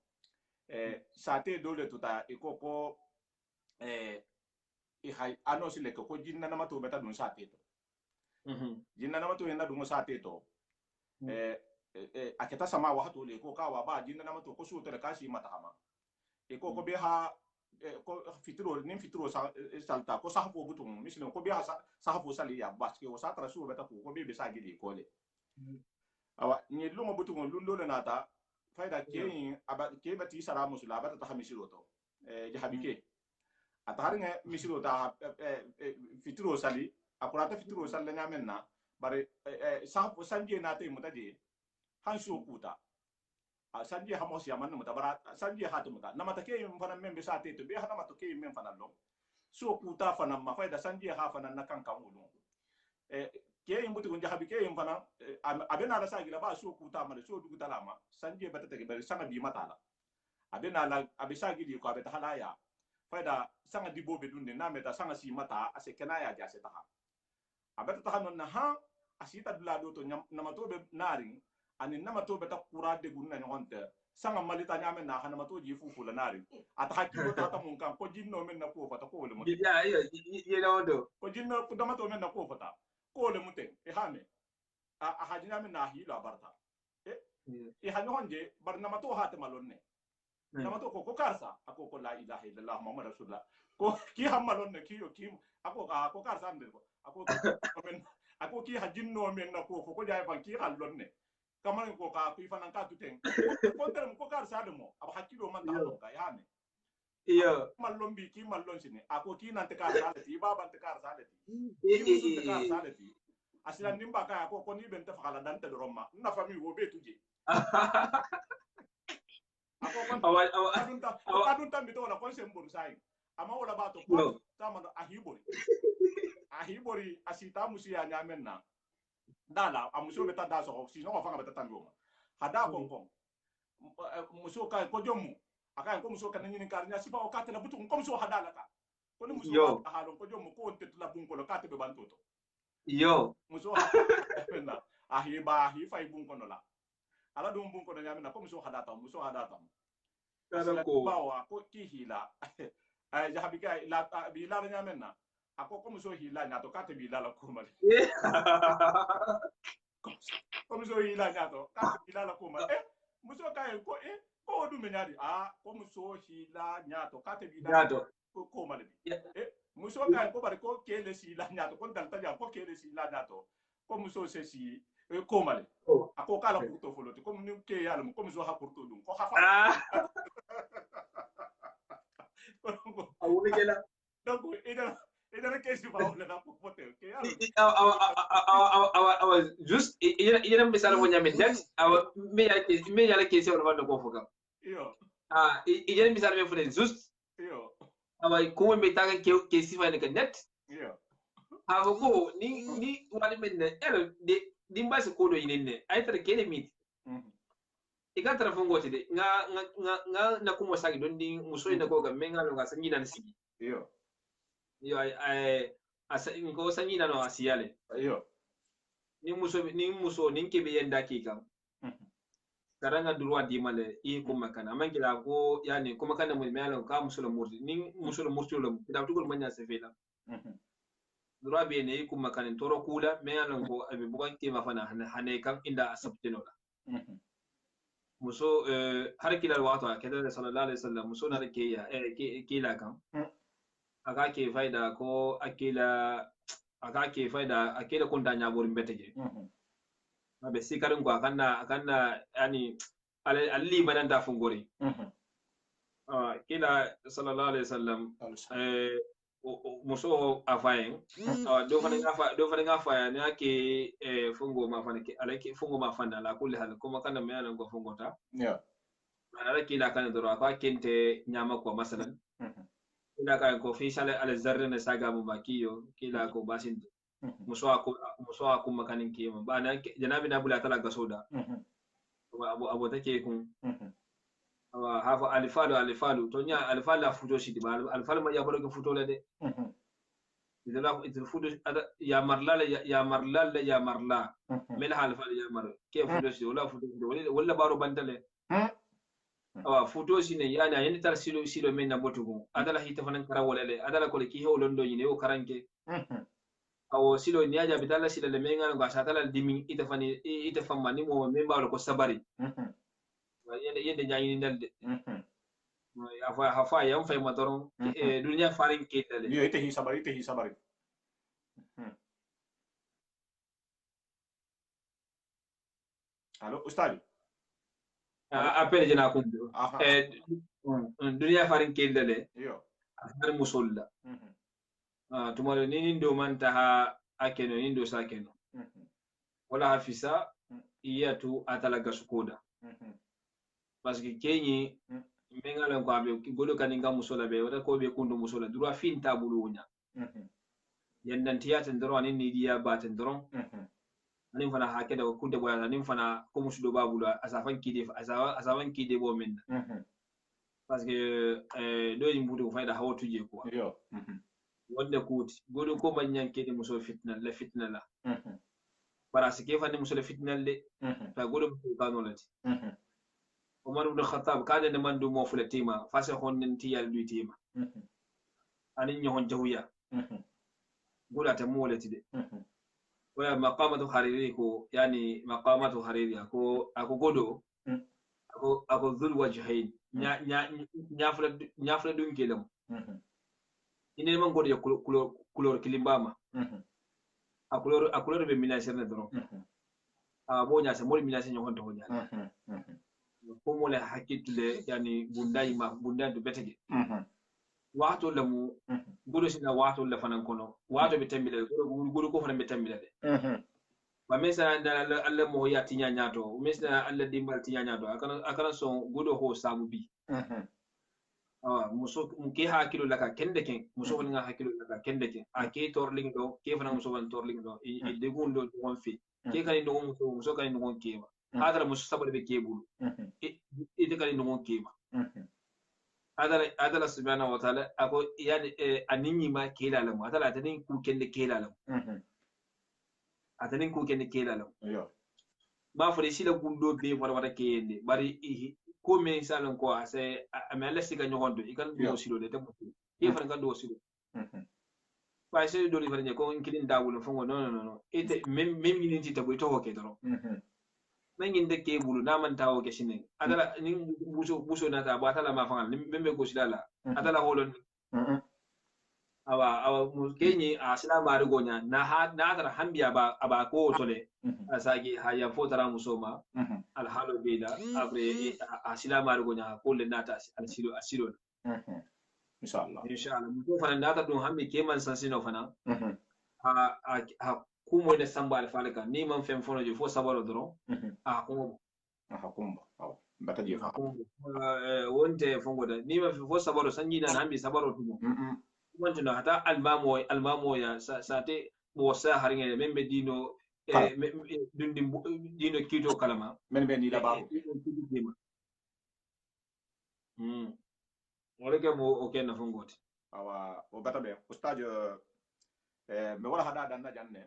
sate dole tuta ikoko i hay annonce le ko jinna na mato beta dun sate to jinna na mato yenda dun sate to aketa sama wa hato le ko ka wa ba jinna na mato ko su to ka shi mata hama ko be ha ko fitro salta ko sahfo butum misle ko be ha sahfo sali ya baske o satra su beta ko be sa gidi ko le awa ni lungo butum lundo le nata fayda ke aba ke bati sara musula bata ta hamisiro to jahabike ataringa misiro ta fitro sali akurata fitro sali nyamenna bare sahfo sanje na te mutaje hansu kuta sanje hamos ya man mutabara sanje hatu muta namata ke mfana membe sa te to be hana matoke men fana lo so kuta fana ma faida sanje ha fana na kan kan wulu ke yin butu gunja habi ke yin fana abena la sagila ba so kuta ma so dugu talama sanje bata tege bari sanga bi matala abena la abisa gidi ko abeta halaya faida sanga dibo be dunne na meta sanga si mata ase kenaya ja se taha abeta taha non na ha asita dula do to namato be nari ani namato be ta kura de gunna nyonte sanga malita nyame na hana mato ji fufu la nari ata hakilo ta mun kan ko jinno men na ko fata ko le mutin ya ye do ko jinno ko damato men na ko fata ko le mutin e hame a hajina men na hi la barta e hanyo honje bar namato hate malonne namato ko karsa ako ko la ilaha illallah muhammad rasulullah ko ki hammalonne ki yo ki ako ko karsa ande ko ako ki hajinno men na ko ko jay ban ki hallonne kaman ko ka fi fanan ka tuten ko terem ko kar sa demo aba hakilo man ta ka yane iyo mallon bi ki mallon sine ako ki nan te kar sa lati baban te kar sa lati ki te kar sa lati aslan nimba ka ko ni ben te fakala dan te romma na fami wo be tuje ako kon adun tam bi to la kon sembur sai ama wala ba to ko tamano ahibori asita musia nyamenna dala amuso beta da so si no fanga beta tango hada konkon muso ka ko jomu aka ko muso kan nyini kar nya sifa o katena butu ko muso hada la ka ko ni muso halon ko jomu ko onte la bun ko lo kate be bantoto yo muso na hi fay bun ko no la ala dum bun ko no nyamina ko muso hada ta kada ko bawa ko ki hila ay jahabika la bi la nyamenna ako comme so hila nyato kate bi la ko mal comme so hila nyato kate bi la ko mal muso kay ko ko du menyadi comme so hila nyato kate bi la ko mal bi muso kay ko bari ko kele si la nyato ko dal ta ko kele si la nyato comme so se si ko mal ako kala pour foloti comme ni ke yalla comme so ha pour to dum ko hafa awuni gela donc ida kesi ba wala na popote ke awa just ina misala mo nyame det awa me ya kesi wala wanda ko foka iyo ina misala me fune just iyo awa ko me taga kesi fa ne ka net iyo awa ko ni wali men ne elo de dimbasi ko do yinenne ay tara kele mit iga tara fongo tede nga na kumo sagi don di muso ina ko ga menga no ga sanyi nan sigi iyo ko sanyi nan no asiyale iyo ni muso nin kebe yenda ki kam karanga durwa di male kuma kana mangila ko yani kuma kana mun melo ka muso murti ni muso murti lo da tugol manya se fela durwa be ne kuma kana toro kula melo ko abi bugan ke mafana hane kan inda asabtino la muso har kila wato kada sallallahu alaihi wasallam muso na ke ya kila kan aka ke faida ko akila kun da nyaborin betege be sikarin ko akanna yani alli banan da fungori kila sallallahu alaihi wasallam muso afayen do fana ngafa ne ake fungo ma fana ke alake fungo ma fana la kulli hal kuma kana me yana go fungo ta ala kila kana doro aka kente nyama ko masalan kila kan ko fi sale ala zarre ne saga mu bakiyo kila ko basin muso aku makanin ke ba na janabi na bula tala gasoda abu take kun hafa alifalu to nya alifala futo shi ba alifala ma ya baro ke futo le de idala itul futo ya marla mel alifala ya mar ke futo shi wala futo wala baro bantale awa futo shi ne yana yani tar silo men na botugo adala hita fanan kara wala le adala ko ki hew londo ni o karanke awo silo ni aja bitala sila le menga ga satala dimi ita famma ni mo memba ko sabari yende nyaani nelde hafa yam fay matoron dunya farin ketale yo ite hi sabari allo ustadi appel jena ko dunya farin ketale yo har musulla tumalo ni ndo mantaha akeno ni ndo sakeno wala hafisa iyatu atala gasukoda parce que kenyi menga ko abe godo kaninga musola be wada ko be kundu musola droit fin tabulu nya yandan tiyata ndoro anin ni diya baten doron anin fana hakeda ko kunde boya anin fana ko musudo babula asafan kide bo men parce que do yimbude ko fayda hawtuje ko yo wonde kuti godo ko manyan kede muso fitna la bara sike fani muso la fitna le ta godo muso kano lati Umar ibn Khattab kada ne mandu mo fulatima fasa honnen tiyal du tima anin nyohon jahuya goda ta molati de waya maqamatu hariri ko yani maqamatu hariri ako godo ako dhul wajhain nya fula dun kelam ine man godo couleur kilimbama a couleur be mina serne doron a bo nya se mol mina se nyohon to nya ko mole hakitule yani bunda do betege wato lamu godo sina wato la fanan kono wato be tambile godo ko fanan be tambile de ba mesa ndala alla mo ya tinya nyato mesa alla dimbal tinya nyato akana so godo ho sabu bi muso ke hakilo laka kende ken muso woni nga hakilo laka kende ken a ke torling do ke fana muso wan torling do e de gundo won fi ke kali do muso kali do kema hadara muso sabar be kebulu e de kali do kema adala subhanahu wa ta'ala ako yani aninyi ma kela lamu adala atanin ku kende kela lamu atanin ku kende kela lamu ba fo de sila gundo be wara kende bari ko me salon ko ase ame alla siga nyogondo ikan do silo de temo e fa kan do silo fa se do ri farnya ko nkidin dawulo fongo no ete même miniti tabo to hoke doro nangin de ke bulu na man tawo ke sinin adala nin buso na ta ba tala ma fangal membe ko silala adala holon awa mu kenyi a sila mari gonya na tara hambiya ba aba ko sole asagi haya fotara musoma al halo beda abre a sila mari gonya ko le nata al silo inshallah mu ko fana nata dum hambi ke man sansino fana a kumo ne samba al falaka ni man fem fono je fo sabaro dron a ko kumba bata je fa wonte fongo da ni man fo sabaro sanji na hambi sabaro tumo wantuna hata almamo ya sate bo sa haringe membe dino dino kito kalama men ni labaru wala ke mo okay na fongoti awa o bata be ustajo me wala hada dan na janne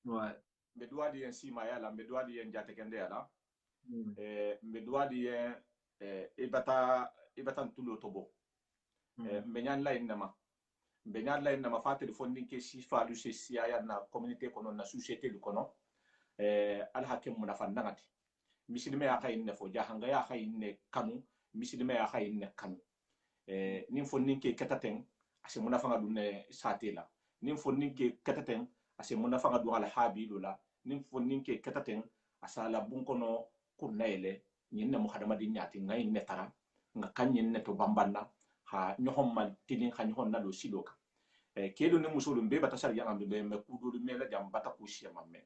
ouais me duadi en sima yala me duadi en jate kende yala me duadi en ibata tulo tobo me nyan la inama be nyalla en ma fatel fondin ke si falu se siya na communauté kono na société lu kono al hakim mun fandangati misilme ya kay ne fo jahanga ya kay ne kanu misilme ya kay ne kanu nin fondin ke kataten ase mun fanga dunne satela nin fondin ke kataten ase mun fanga du al habilu la nin fondin ke kataten asala bun kono kunnayle nyinne mu khadama din nyati ngay ne tara nga kanyin ne to bambanna ha nyohom mal tilin ha nyohon na do siloka kedo ne musulu be bata sar yangam be me kudu me la jam bata kushi mamme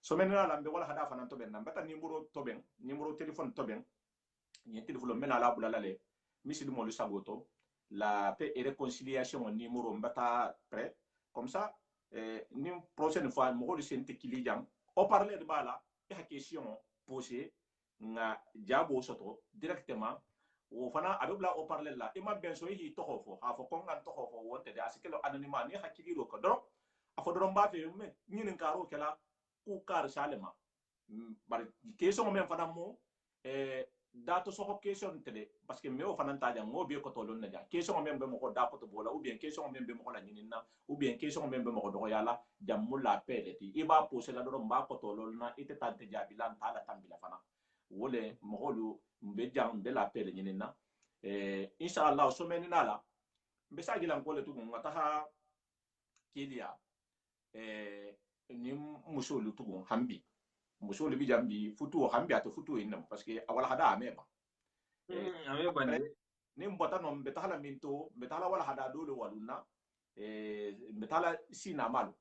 so men na lambe wala hada fanan to ben bata numéro to ben numéro téléphone to ben ni téléphone men ala bulala le misidu mo lu sagoto la paix et réconciliation numéro bata prêt comme ça ni prochaine fois mo lu sente kili jam o parler de bala et question posée nga jabo soto directement o fana abibla o parler la ima benso yi tohofo ha fo kongan tohofo wonte de asikelo anonyma ni hakiliro ko do afo do mba fe me nyinin karo kala ku kar salema bar question men fana mo dato so question tede parce que me o fana ta jang mo be ko to lon na ja question men be mo ko da ko to bola ou bien question men be mo ko la nyinin na ou bien question men be mo ko do yala jammu la pele ti iba poser la do mba ko to lon na ite tante jabilan ta la tambila fana wole mogolu mbe jang de la pele nyinina inshallah so menina la mbe sagila ngole tu ngata ha kilia ni musolu tu hambi musolu bi jambi futu hambi ate futu inna parce que awala hada ameba ameba ni mbota no mbe tala minto mbe tala wala hada dole waluna mbe tala sina malu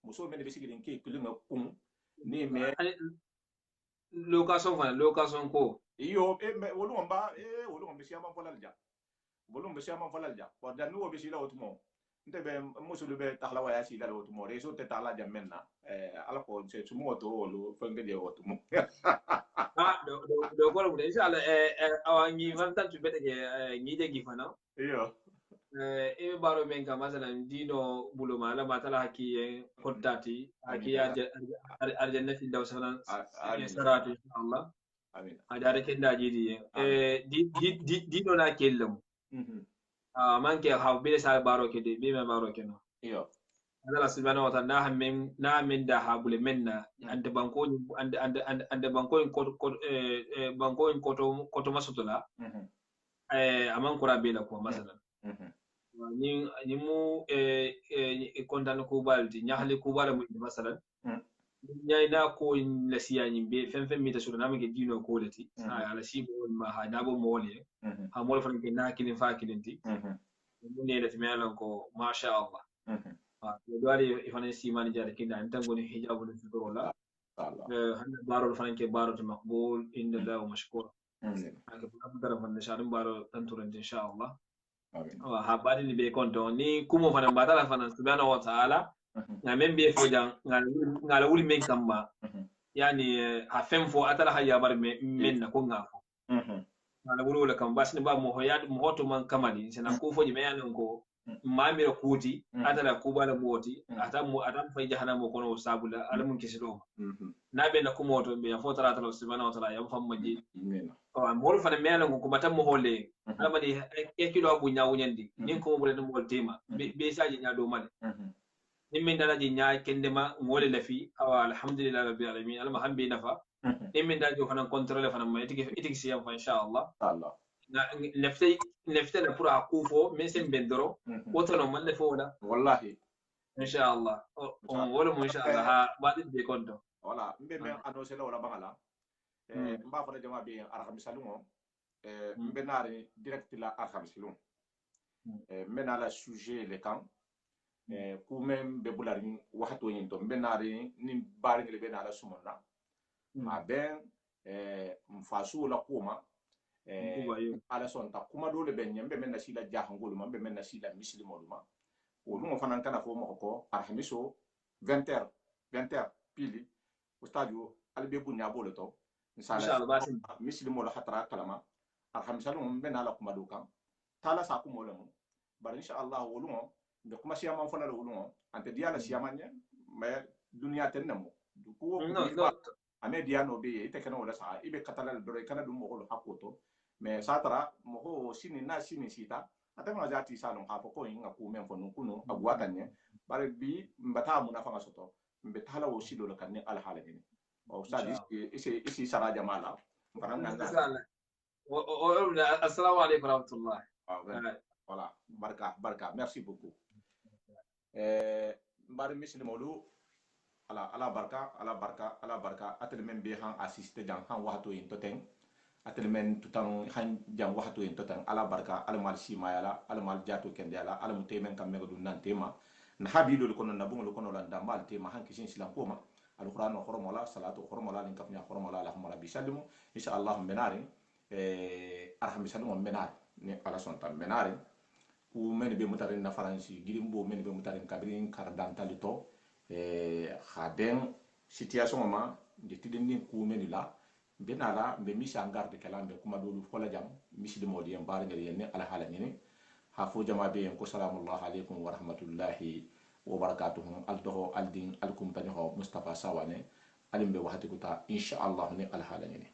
muso men be sigilin ke kulinga kun ni me location ko iyo me wolum ba wolum be siama folal ja wolum be siama folal ja ko dan wo be sila otumo nte be musulu be taxla waya sila otumo reso te tala jammenna ala ko se tumo to wolu fenge de otumo do ko mu inshallah awangi fantan tu bete ke ngi de gifana iyo baro men ka masalan dino bulo mala matala haki koddati haki arjanna fi daw sanan saratu inshallah amin adare kenda jidi dino na kellum manke ha be sa baro ke de be ma baro ke no iyo Allah subhanahu wa ta'ala na min da habule menna ande banko ande banko koto masutula aman kura be la ko masalan ni mu kontan ko baldi nyahli ko bala mu masalan nyay na ko la siya nyimbe fen mi ta sura na ke dino ko lati ala shi bo ma ha na bo mole ha mol fan ke na kilin fa kilinti mun ne da timalan ko masha Allah do ari ifane si mani jare kinda antango ni hijabu ni sudola handa baro fan ke baro to maqbul inna lahu mashkur aka dara fan sharim baro tanturan insha Allah habari ni be konto ni kumo fana batala fana subhanahu wa ta'ala na membe fo jang ngala wuli men kamba yani ha fem fo atala hayya bar men na ko ngafo ngala wuli wala kamba basni ba mo hoyad mo hoto man kamali sina ko fo jime yanan ko mamira kuti atala ko bala moti atam fay jahannamo kono sabula alamun kisido na be na kumo to be fo tara tala subhanahu wa ta'ala yam famma ji mol fana mela ko batam mo holle almani e kilo abu nyaawu nyandi nin ko mo le mo tema be saji nyaado male nin min dala ji nyaa kendema ngole lafi awa alhamdulillah rabbil alamin alma hambi nafa nin min dala jo fana contrôler fana ma itiki siyam fa inshallah na lefte la pour akufo men sem bendoro woto no man lefo wala wallahi inshallah on wala mo inshallah ha badi be konto wala mbe men annoncer la wala bangala mba fana jama be arhamisalungo mbe nari direct la arhamisalungo mbe na la sujet le kan ku men be bulari waxato yinto mbe nari ni bari ngele be na la sumonna ma ben mfasu la kuma ala sonta kuma dole be nyembe men na sila jahangol ma be men na sila muslimolu ma o lungo fana kana fo mo ko arhamiso 20h pili ustadio albe bunya bolo to inshallah basim mislimo la hatara kalama alhamdulillah ben ala kuma do kan tala sa kuma lamu bar inshallah wolumo be kuma siyama fona do wolumo ante diala siyama nya me dunya tennamo du ko ame diano be ite kana wala sa ibe katala do kana dum mo hakoto me satara mo sini na sini sita atama jati salon ha ko inga ku men fonu kuno agwata nye bare bi mbata mu na fanga soto mbe tala wo sido lo kan ne al halani o sadi isi sara jamala assalamu alaykum warahmatullah voilà barka merci beaucoup mbari muslimolu ala barka atel men be han assiste jang han wato yin toten atel men tutan han jang wato yin toten ala barka al mal sima yala al mal jato kende yala al mutemen kam mego dun nan tema na habido ko non na bungo ko non la damal tema han kisin silam ko ma alquran wa khurmala salatu khurmala lin kafnya khurmala allahumma rabbi sallimu insha allah menari arham sallimu menari ni ala sonta menari ku men be mutarin na faransi girimbo men be mutarin kabrin kardan talito khaden situation ma de tidin ku men la benala be misi en garde kala be kuma dolu fola jam misi de modi en bar ngel yenne ala hala ni ha fo jama be en ko salamullahi alaykum wa rahmatullahi wa barakatuh al doho al din al kumpani ho mustafa sawane alim be wahati kuta insha Allah ni al hala ni